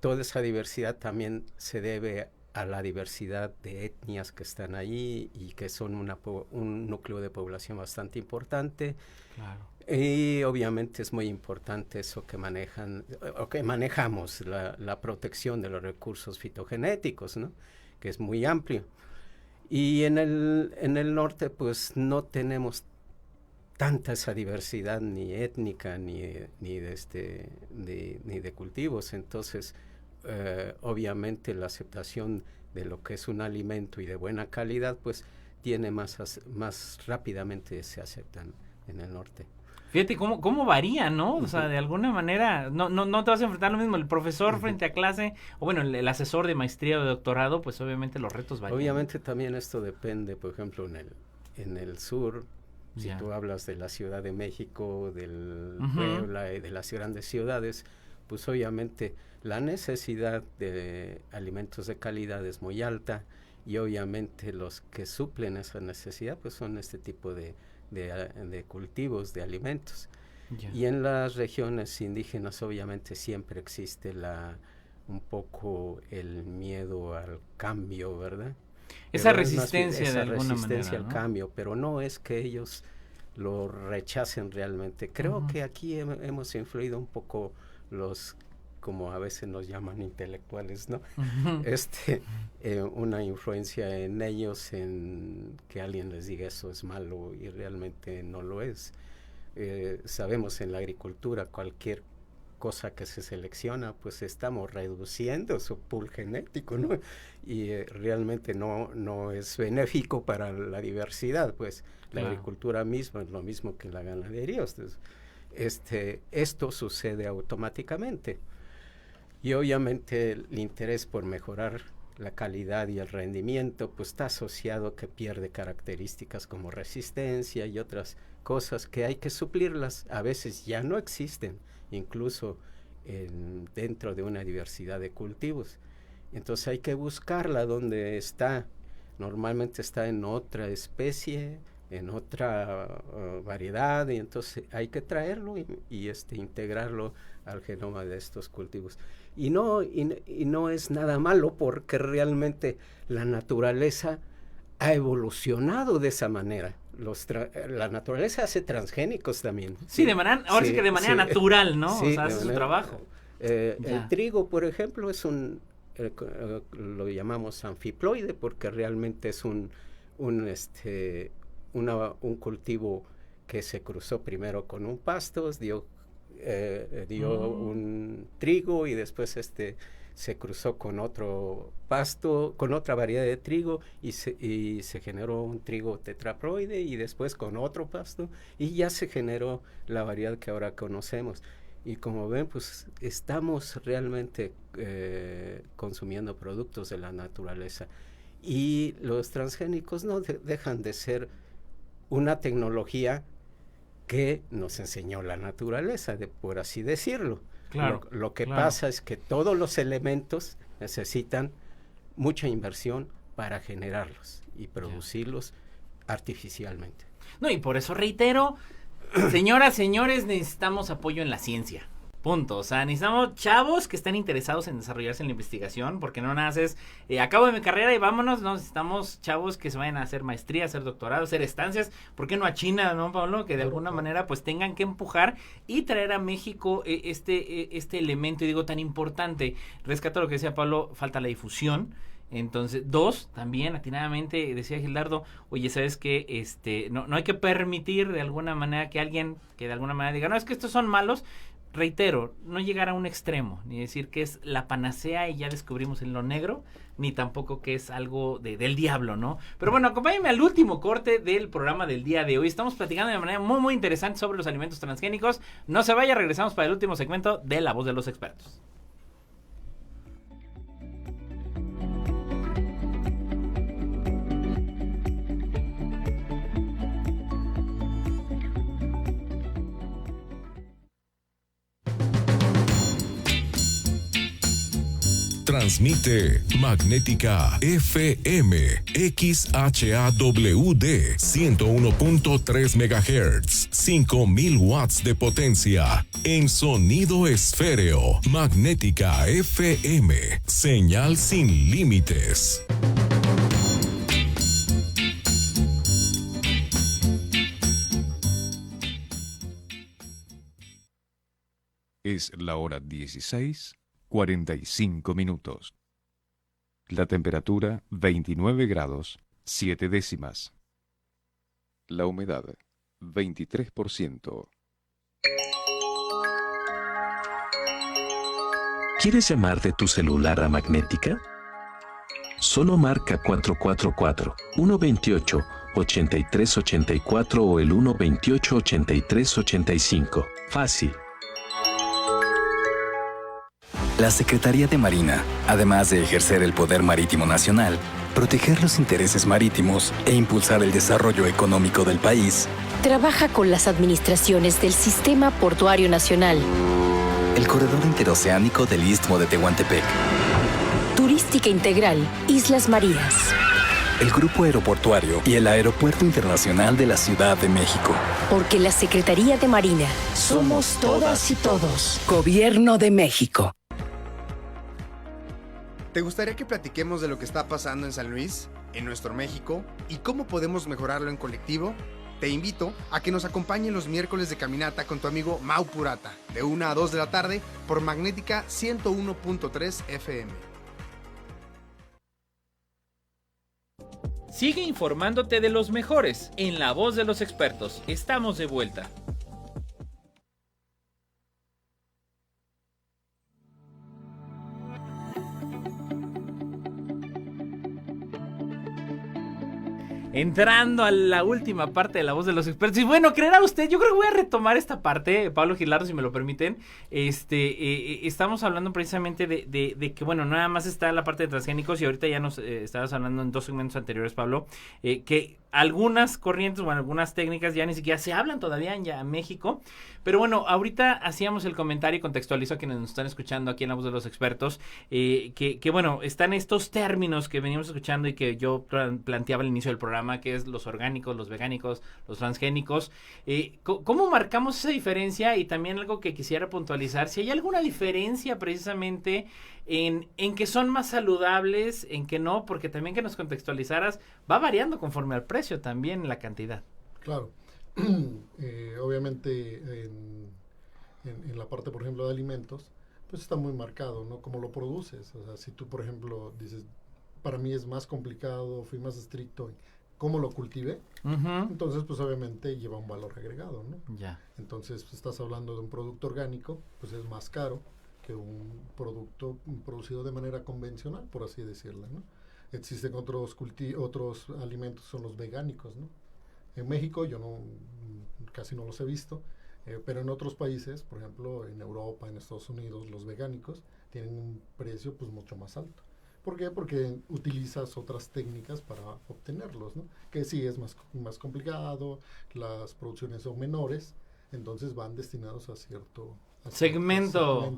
toda esa diversidad también se debe a la diversidad de etnias que están ahí y que son un núcleo de población bastante importante. Claro. Y obviamente es muy importante eso que manejamos, la protección de los recursos fitogenéticos, ¿no? Que es muy amplio. Y en el norte pues no tenemos tanta esa diversidad ni étnica ni de cultivos. Entonces obviamente la aceptación de lo que es un alimento y de buena calidad pues tiene más rápidamente se aceptan en el norte. Fíjate cómo varía, ¿no? O sea, de alguna manera, no te vas a enfrentar lo mismo el profesor frente a clase, o bueno, el asesor de maestría o de doctorado, pues obviamente los retos varían. Obviamente también esto depende, por ejemplo, en el sur, si tú hablas de la Ciudad de México, del Puebla y de las grandes ciudades, pues obviamente la necesidad de alimentos de calidad es muy alta, y obviamente los que suplen esa necesidad pues son este tipo de cultivos, de alimentos. Y en las regiones indígenas obviamente siempre existe un poco el miedo al cambio, ¿verdad? Esa resistencia de alguna manera, al cambio, pero no es que ellos lo rechacen realmente. Creo que aquí hemos influido un poco como a veces nos llaman intelectuales, ¿no? Una influencia en ellos, en que alguien les diga eso es malo y realmente no lo es. Sabemos en la agricultura cualquier cosa que se selecciona, pues estamos reduciendo su pool genético, ¿no? Y realmente no es benéfico para la diversidad, pues la agricultura misma es lo mismo que la ganadería. Entonces, esto sucede automáticamente. Y obviamente el interés por mejorar la calidad y el rendimiento pues está asociado a que pierde características como resistencia y otras cosas que hay que suplirlas. A veces ya no existen, incluso dentro de una diversidad de cultivos. Entonces hay que buscarla donde está. Normalmente está en otra especie, en otra variedad, y entonces hay que traerlo y integrarlo al genoma de estos cultivos. Y no es nada malo, porque realmente la naturaleza ha evolucionado de esa manera. La naturaleza hace transgénicos también. Sí, de manera natural, ¿no? Sí, o sea, hace su trabajo. El trigo, por ejemplo, es lo llamamos anfiploide, porque realmente es un cultivo que se cruzó primero con un pasto, dio un trigo y después se cruzó con otro pasto, con otra variedad de trigo y se generó un trigo tetraploide y después con otro pasto y ya se generó la variedad que ahora conocemos. Y como ven, pues estamos realmente consumiendo productos de la naturaleza. Y los transgénicos no dejan de ser una tecnología que nos enseñó la naturaleza, por así decirlo. Claro, lo que pasa es que todos los elementos necesitan mucha inversión para generarlos y producirlos artificialmente. No, y por eso reitero, señoras, señores, necesitamos apoyo en la ciencia. Punto. O sea, necesitamos chavos que estén interesados en desarrollarse en la investigación, porque no naces, acabo de mi carrera y vámonos. No, necesitamos chavos que se vayan a hacer maestría, hacer doctorado, hacer estancias. ¿Por qué no a China, no, Pablo? Que de alguna manera pues tengan que empujar y traer a México este elemento, y digo, tan importante. Rescato lo que decía Pablo, falta la difusión. Entonces, 2, también atinadamente decía Gildardo, oye, ¿sabes qué? No hay que permitir de alguna manera que alguien que de alguna manera diga, no, es que estos son malos. Reitero, no llegar a un extremo, ni decir que es la panacea y ya descubrimos en lo negro, ni tampoco que es algo del diablo, ¿no? Pero bueno, acompáñenme al último corte del programa del día de hoy. Estamos platicando de manera muy, muy interesante sobre los alimentos transgénicos. No se vaya, regresamos para el último segmento de La Voz de los Expertos. Transmite Magnética FM XHAWD 101.3 MHz, 5000 watts de potencia en sonido esféreo. Magnética FM, señal sin límites. Es la hora 16:45. La temperatura 29 grados 7 décimas. La humedad 23%. ¿Quieres llamar de tu celular a Magnética? Solo marca 444-128-8384 o el 128-8385. Fácil. La Secretaría de Marina, además de ejercer el poder marítimo nacional, proteger los intereses marítimos e impulsar el desarrollo económico del país, trabaja con las administraciones del Sistema Portuario Nacional, el Corredor Interoceánico del Istmo de Tehuantepec, Turística Integral Islas Marías, el Grupo Aeroportuario y el Aeropuerto Internacional de la Ciudad de México. Porque la Secretaría de Marina somos todas y todos. Gobierno de México. ¿Te gustaría que platiquemos de lo que está pasando en San Luis, en nuestro México, y cómo podemos mejorarlo en colectivo? Te invito a que nos acompañen los miércoles de caminata con tu amigo Mau Purata, de 1 a 2 de la tarde, por Magnética 101.3 FM. Sigue informándote de los mejores en La Voz de los Expertos. Estamos de vuelta. Entrando a la última parte de La Voz de los Expertos. Y bueno, creerá usted, yo creo que voy a retomar esta parte, Pablo Gildardo, si me lo permiten. Estamos hablando precisamente de que, bueno, nada más está la parte de transgénicos, y ahorita ya nos estabas hablando en 2 segmentos anteriores, Pablo, que algunas corrientes, bueno, algunas técnicas ya ni siquiera se hablan todavía en México. Pero bueno, ahorita hacíamos el comentario y contextualizo a quienes nos están escuchando aquí en La Voz de los Expertos, que bueno, están estos términos que venimos escuchando y que yo planteaba al inicio del programa, que es los orgánicos, los vegánicos, los transgénicos. ¿Cómo marcamos esa diferencia? Y también algo que quisiera puntualizar, si hay alguna diferencia precisamente en que son más saludables, en que no, porque también que nos contextualizaras, va variando conforme al precio también la cantidad. Claro. Obviamente en la parte, por ejemplo, de alimentos, pues está muy marcado, ¿no? Cómo lo produces. O sea, si tú, por ejemplo, dices, para mí es más complicado, fui más estricto en cómo lo cultivé, Uh-huh. entonces pues obviamente lleva un valor agregado, ¿no? Ya. Entonces pues, estás hablando de un producto orgánico, pues es más caro que un producto producido de manera convencional, por así decirlo, ¿no? Existen otros alimentos, son los vegánicos, ¿no? En México yo casi no los he visto, pero en otros países, por ejemplo en Europa, en Estados Unidos, los vegánicos tienen un precio pues mucho más alto. ¿Por qué? Porque utilizas otras técnicas para obtenerlos, ¿no? Que sí es más complicado, las producciones son menores, entonces van destinados a cierto segmento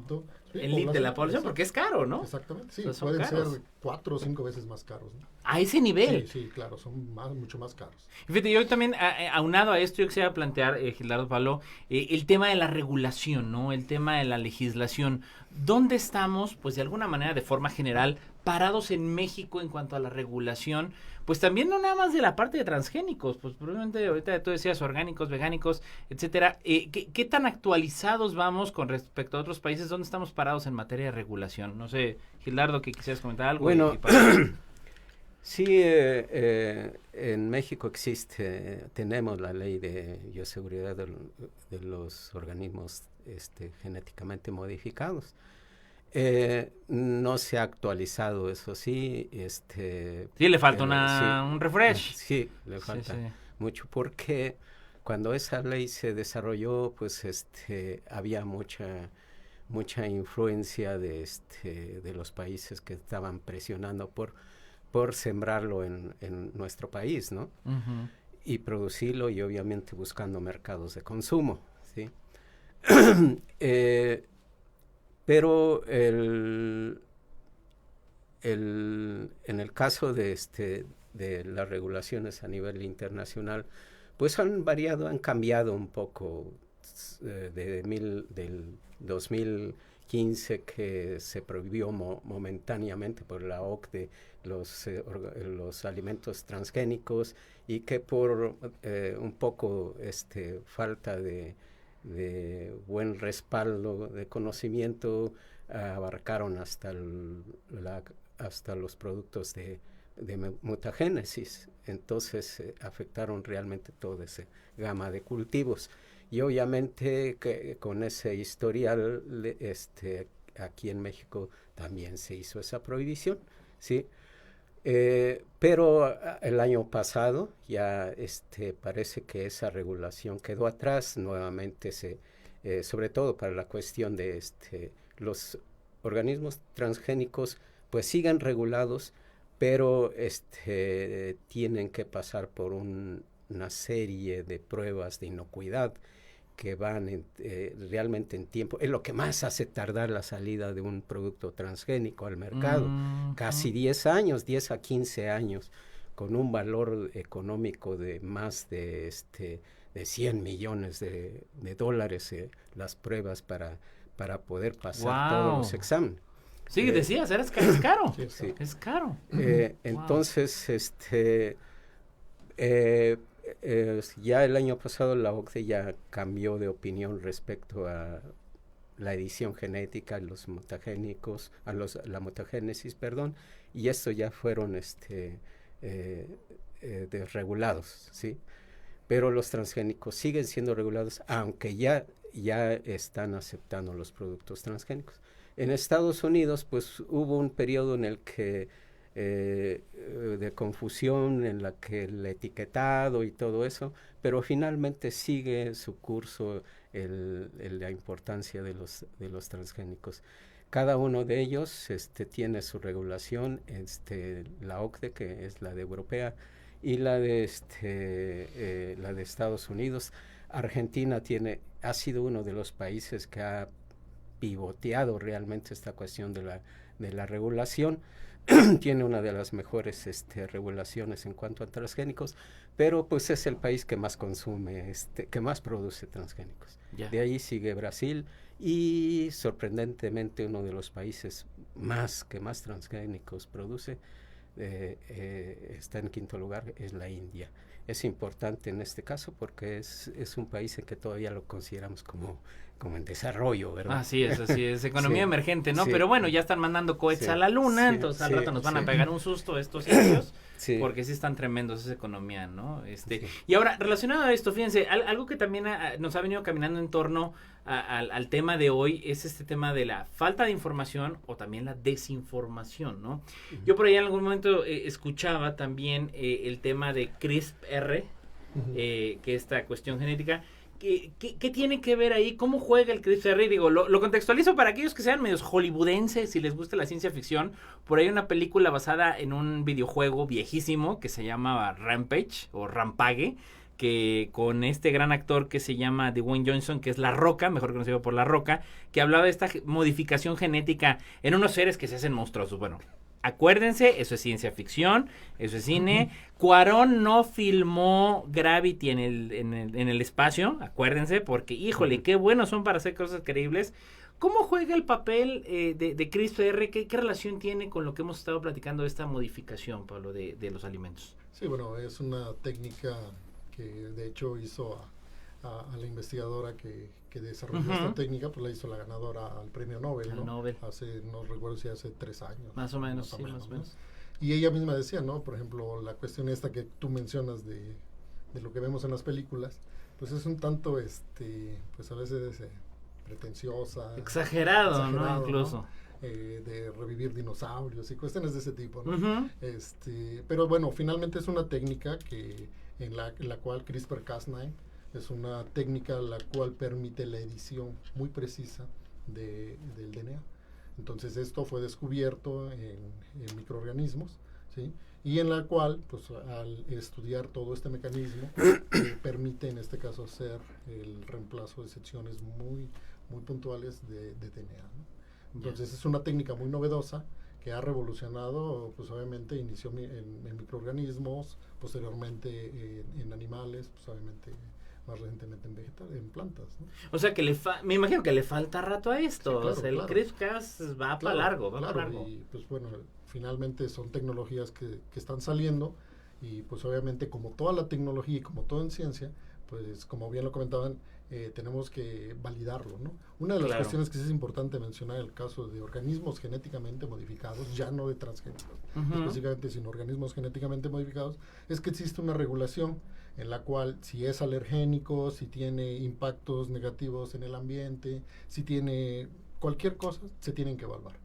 sí, elite de la población, porque es caro, ¿no? Exactamente, sí, O sea, pueden caros. ser 4 o 5 veces más caros, ¿no? A ese nivel. Sí, claro, son mucho más caros. Fíjate, yo también, aunado a esto, yo quisiera plantear, Gildardo Pablo, el tema de la regulación, ¿no? El tema de la legislación. ¿Dónde estamos, pues de alguna manera, de forma general, parados en México en cuanto a la regulación? Pues también no nada más de la parte de transgénicos, pues probablemente ahorita tú decías orgánicos, vegánicos, etcétera. ¿Qué tan actualizados vamos con respecto a otros países? ¿Dónde estamos parados en materia de regulación? No sé, Gildardo, que quisieras comentar algo. Bueno, sí, en México tenemos la ley de bioseguridad de los organismos genéticamente modificados. No se ha actualizado, eso sí. Sí, le falta un refresh. Sí, le falta mucho, porque cuando esa ley se desarrolló, pues había mucha influencia de los países que estaban presionando por sembrarlo en nuestro país, ¿no? Uh-huh. Y producirlo, y obviamente buscando mercados de consumo, ¿sí? Pero en el caso de las regulaciones a nivel internacional, pues han cambiado un poco del 2015, que se prohibió momentáneamente por la OCDE los alimentos transgénicos, y que por un poco falta de buen respaldo de conocimiento abarcaron hasta los productos de mutagénesis. Entonces afectaron realmente toda esa gama de cultivos, y obviamente que con ese historial aquí en México también se hizo esa prohibición, ¿sí? Pero el año pasado ya parece que esa regulación quedó atrás. Nuevamente sobre todo para la cuestión de los organismos transgénicos, pues siguen regulados, pero tienen que pasar por una serie de pruebas de inocuidad que van realmente en tiempo. Es lo que más hace tardar la salida de un producto transgénico al mercado. Casi 10 a 15 años, con un valor económico de más de 100 millones de dólares, las pruebas para poder pasar todos los exámenes. Sí, decías, es caro. Sí. Es caro. Entonces, ya el año pasado la OCDE ya cambió de opinión respecto a la edición genética, los mutagénicos, la mutagénesis, perdón, y esto ya fueron desregulados, ¿sí? Pero los transgénicos siguen siendo regulados, aunque ya están aceptando los productos transgénicos. En Estados Unidos, pues hubo un periodo en el que de confusión, en la que el etiquetado y todo eso, pero finalmente sigue su curso la importancia de los transgénicos. Cada uno de ellos tiene su regulación, la OCDE, que es la de europea, y la de Estados Unidos. Argentina ha sido uno de los países que ha pivoteado realmente esta cuestión de la regulación. Tiene una de las mejores regulaciones en cuanto a transgénicos, pero pues es el país que más consume, que más produce transgénicos. Yeah. De ahí sigue Brasil, y sorprendentemente uno de los países que más transgénicos produce, está en quinto lugar, es la India. Es importante en este caso porque es un país en que todavía lo consideramos como como en desarrollo, ¿verdad? Así es economía emergente, ¿no? Sí. Pero bueno, ya están mandando cohetes a la luna, entonces al rato nos van a pegar un susto estos sitios, porque sí están tremendos esa economía, ¿no? Y ahora, relacionado a esto, fíjense, algo que también nos ha venido caminando en torno al tema de hoy es este tema de la falta de información o también la desinformación, ¿no? Yo por ahí en algún momento escuchaba también el tema de CRISPR, que esta cuestión genética. ¿Qué tiene que ver ahí? ¿Cómo juega el CRISPR? Digo, lo contextualizo para aquellos que sean medios hollywoodenses, si les gusta la ciencia ficción. Por ahí hay una película basada en un videojuego viejísimo que se llama Rampage o Rampage, que con este gran actor que se llama Dwayne Johnson, que es La Roca, mejor conocido por La Roca, que hablaba de esta modificación genética en unos seres que se hacen monstruosos. Bueno, acuérdense, eso es ciencia ficción, eso es cine. Cuarón no filmó Gravity en el espacio, acuérdense, porque híjole, qué buenos son para hacer cosas creíbles. ¿Cómo juega el papel de CRISPR? ¿Qué relación tiene con lo que hemos estado platicando de esta modificación, Pablo, de los alimentos? Sí, bueno, es una técnica que de hecho hizo a la investigadora que desarrolló esta técnica, pues la hizo la ganadora al premio Nobel, ¿no? Hace, no recuerdo si hace 3 años. Más o menos, sí, más o menos. Y ella misma decía, ¿no? Por ejemplo, la cuestión esta que tú mencionas de lo que vemos en las películas, pues es un tanto, pues a veces pretenciosa. Exagerado, ¿no? Incluso. ¿no? De revivir dinosaurios y cuestiones de ese tipo, ¿no? Pero bueno, finalmente es una técnica en la cual CRISPR-Cas9 es una técnica la cual permite la edición muy precisa del DNA. Entonces esto fue descubierto en microorganismos, ¿sí? Y en la cual, pues al estudiar todo este mecanismo, permite en este caso hacer el reemplazo de secciones muy, muy puntuales de DNA, ¿no? Entonces es una técnica muy novedosa que ha revolucionado, pues obviamente inició en microorganismos, posteriormente en animales, pues obviamente más recientemente en plantas, ¿no? O sea que me imagino que le falta rato a esto. Sí, claro, o sea, el CRISPR-Cas va para largo, para largo. Y pues bueno, finalmente son tecnologías que están saliendo y pues obviamente como toda la tecnología y como todo en ciencia, pues como bien lo comentaban, tenemos que validarlo, ¿no? Una de las cuestiones que sí es importante mencionar en el caso de organismos genéticamente modificados, ya no de transgénicos, específicamente sino organismos genéticamente modificados, es que existe una regulación en la cual si es alergénico, si tiene impactos negativos en el ambiente, si tiene cualquier cosa, se tienen que evaluar.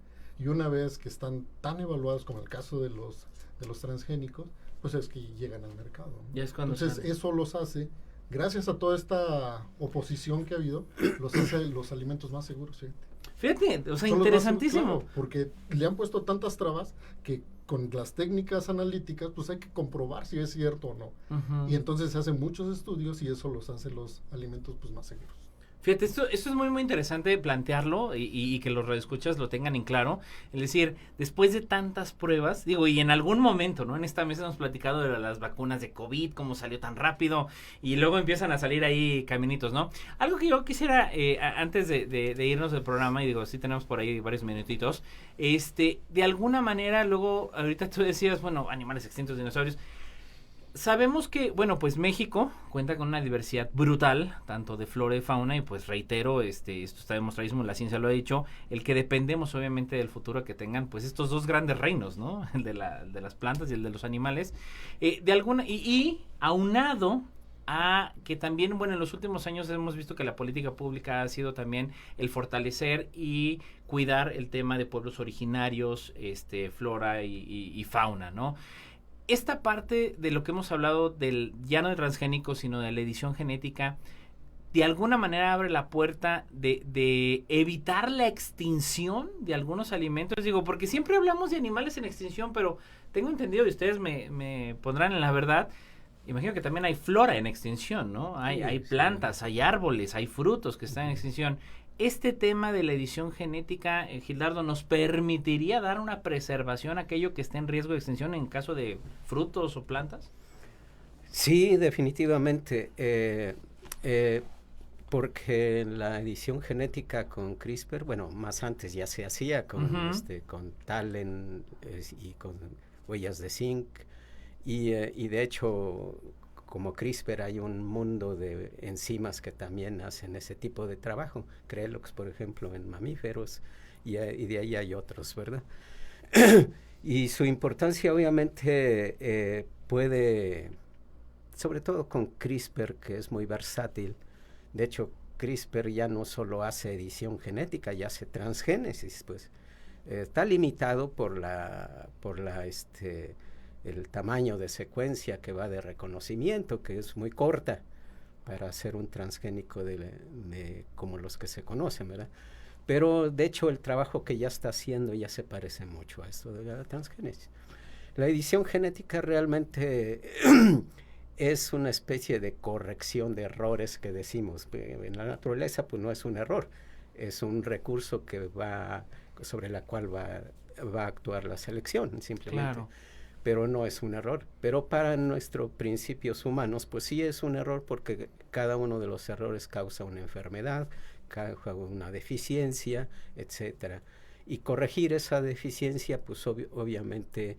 Y una vez que están tan evaluados como el caso de los transgénicos, pues es que llegan al mercado, ¿no? Ya es cuando entonces eso los hace, gracias a toda esta oposición que ha habido, los hace los alimentos más seguros. Fíjate, o sea, interesantísimo. Claro, porque le han puesto tantas trabas que con las técnicas analíticas, pues hay que comprobar si es cierto o no. Y entonces se hacen muchos estudios y eso los hace los alimentos pues más seguros. Fíjate, esto es muy, muy interesante plantearlo y que los radioescuchas lo tengan en claro. Es decir, después de tantas pruebas, digo, y en algún momento, ¿no? En esta mesa hemos platicado de las vacunas de COVID, cómo salió tan rápido, y luego empiezan a salir ahí caminitos, ¿no? Algo que yo quisiera, antes de irnos del programa, y digo, sí tenemos por ahí varios minutitos, de alguna manera, luego, ahorita tú decías, bueno, animales extintos, dinosaurios. Sabemos que, bueno, pues México cuenta con una diversidad brutal, tanto de flora y fauna, y pues reitero, esto está demostradísimo, la ciencia lo ha dicho, el que dependemos obviamente del futuro que tengan, pues estos dos grandes reinos, ¿no? El de las plantas y el de los animales, y aunado a que también, bueno, en los últimos años hemos visto que la política pública ha sido también el fortalecer y cuidar el tema de pueblos originarios, flora y fauna, ¿no? Esta parte de lo que hemos hablado ya no de transgénicos, sino de la edición genética, de alguna manera abre la puerta de evitar la extinción de algunos alimentos. Digo, porque siempre hablamos de animales en extinción, pero tengo entendido, y ustedes me pondrán en la verdad, imagino que también hay flora en extinción, ¿no? Hay plantas, hay árboles, hay frutos que están en extinción. Este tema de la edición genética, Gildardo, ¿nos permitiría dar una preservación a aquello que esté en riesgo de extinción en caso de frutos o plantas? Sí, definitivamente, porque la edición genética con CRISPR, bueno, más antes ya se hacía con TALEN y con huellas de zinc, y de hecho como CRISPR hay un mundo de enzimas que también hacen ese tipo de trabajo. Crelox, por ejemplo, en mamíferos, y de ahí hay otros, ¿verdad? Y su importancia obviamente puede, sobre todo con CRISPR, que es muy versátil. De hecho, CRISPR ya no solo hace edición genética, ya hace transgénesis, pues. Está limitado por el tamaño de secuencia que va de reconocimiento, que es muy corta para hacer un transgénico como los que se conocen, ¿verdad? Pero de hecho el trabajo que ya está haciendo ya se parece mucho a esto de la transgénesis. La edición genética realmente es una especie de corrección de errores que decimos. En la naturaleza pues no es un error, es un recurso sobre la cual va a actuar la selección simplemente. Claro. Pero no es un error. Pero para nuestros principios humanos, pues sí es un error, porque cada uno de los errores causa una enfermedad, causa una deficiencia, etcétera. Y corregir esa deficiencia, pues obviamente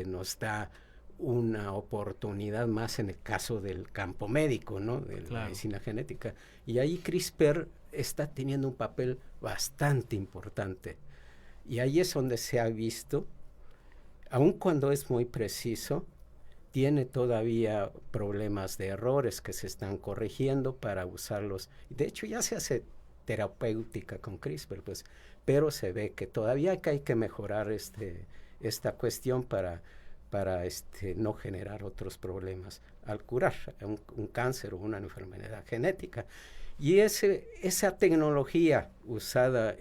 nos da una oportunidad más en el caso del campo médico, ¿no? De la medicina genética. Y ahí CRISPR está teniendo un papel bastante importante. Y ahí es donde se ha visto, aun cuando es muy preciso, tiene todavía problemas de errores que se están corrigiendo para usarlos. De hecho, ya se hace terapéutica con CRISPR, pues, pero se ve que todavía hay que mejorar esta cuestión para no generar otros problemas al curar un cáncer o una enfermedad genética. Y esa tecnología usada,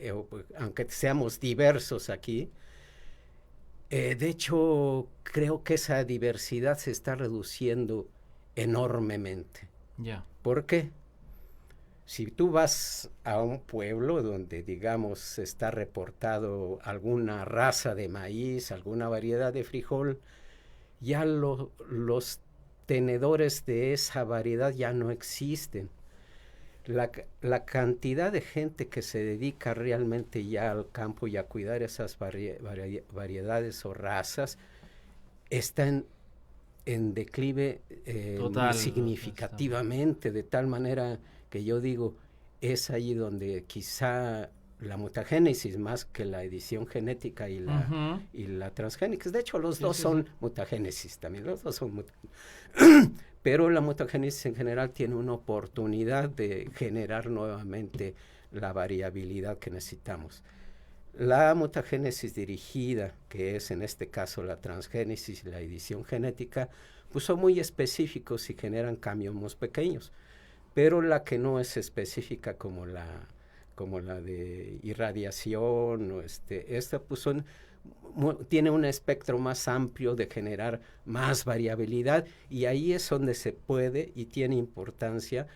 aunque seamos diversos aquí, de hecho, creo que esa diversidad se está reduciendo enormemente. Ya. ¿Por qué? Si tú vas a un pueblo donde, digamos, está reportado alguna raza de maíz, alguna variedad de frijol, ya los tenedores de esa variedad ya no existen. La cantidad de gente que se dedica realmente ya al campo y a cuidar esas variedades o razas está en declive significativamente, de tal manera que yo digo, es ahí donde quizá la mutagénesis más que la edición genética y la transgénesis. De hecho, los dos son mutagénesis también, los dos son pero la mutagénesis en general tiene una oportunidad de generar nuevamente la variabilidad que necesitamos. La mutagénesis dirigida, que es en este caso la transgénesis y la edición genética, pues son muy específicos y generan cambios muy pequeños, pero la que no es específica como la de irradiación o esta pues tiene un espectro más amplio de generar más variabilidad, y ahí es donde se puede y tiene importancia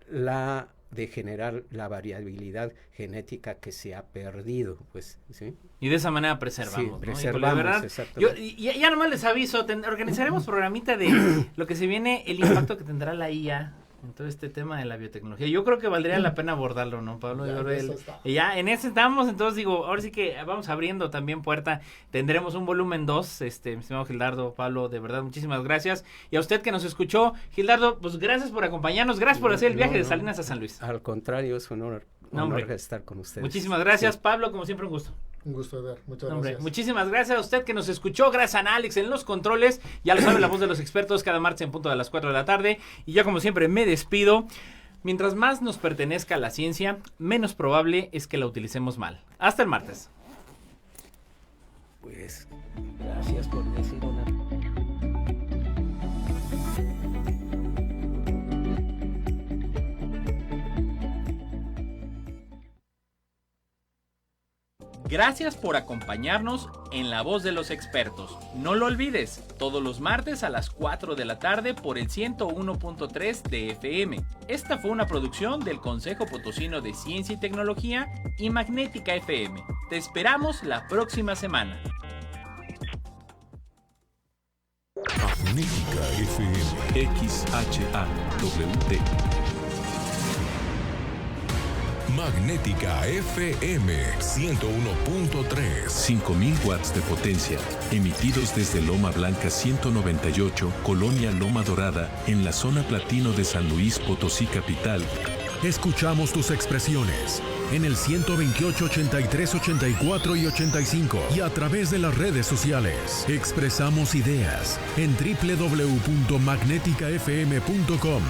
de generar la variabilidad genética que se ha perdido, pues, ¿sí? Y de esa manera preservamos, sí, preservamos, ¿no? exactamente. Ya nomás les aviso, organizaremos programita de lo que se viene, el impacto que tendrá la IA en todo este tema de la biotecnología. Yo creo que valdría la pena abordarlo, ¿no, Pablo? Ya en ese estamos, entonces digo, ahora sí que vamos abriendo también puerta. Tendremos un volumen 2, mi estimado Gildardo, Pablo, de verdad, muchísimas gracias. Y a usted que nos escuchó, Gildardo, pues gracias por acompañarnos, gracias por hacer el viaje de Salinas a San Luis. Al contrario, es un honor estar con ustedes. Muchísimas gracias, sí. Pablo, como siempre, un gusto. Un gusto, Eder. Muchas gracias. Muchísimas gracias a usted que nos escuchó. Gracias a Alex en los controles. Ya lo sabe, la voz de los expertos cada martes en punto de las 4 de la tarde. Y ya como siempre me despido. Mientras más nos pertenezca la ciencia, menos probable es que la utilicemos mal. Hasta el martes. Pues gracias por decir una... Gracias por acompañarnos en La Voz de los Expertos. No lo olvides, todos los martes a las 4 de la tarde por el 101.3 de FM. Esta fue una producción del Consejo Potosino de Ciencia y Tecnología y Magnética FM. Te esperamos la próxima semana. Magnética FM. XHAWT. Magnética FM 101.3. 5000 watts de potencia, emitidos desde Loma Blanca 198, Colonia Loma Dorada, en la zona platino de San Luis Potosí capital. Escuchamos tus expresiones en el 128, 83, 84 y 85 y a través de las redes sociales. Expresamos ideas en www.magneticafm.com.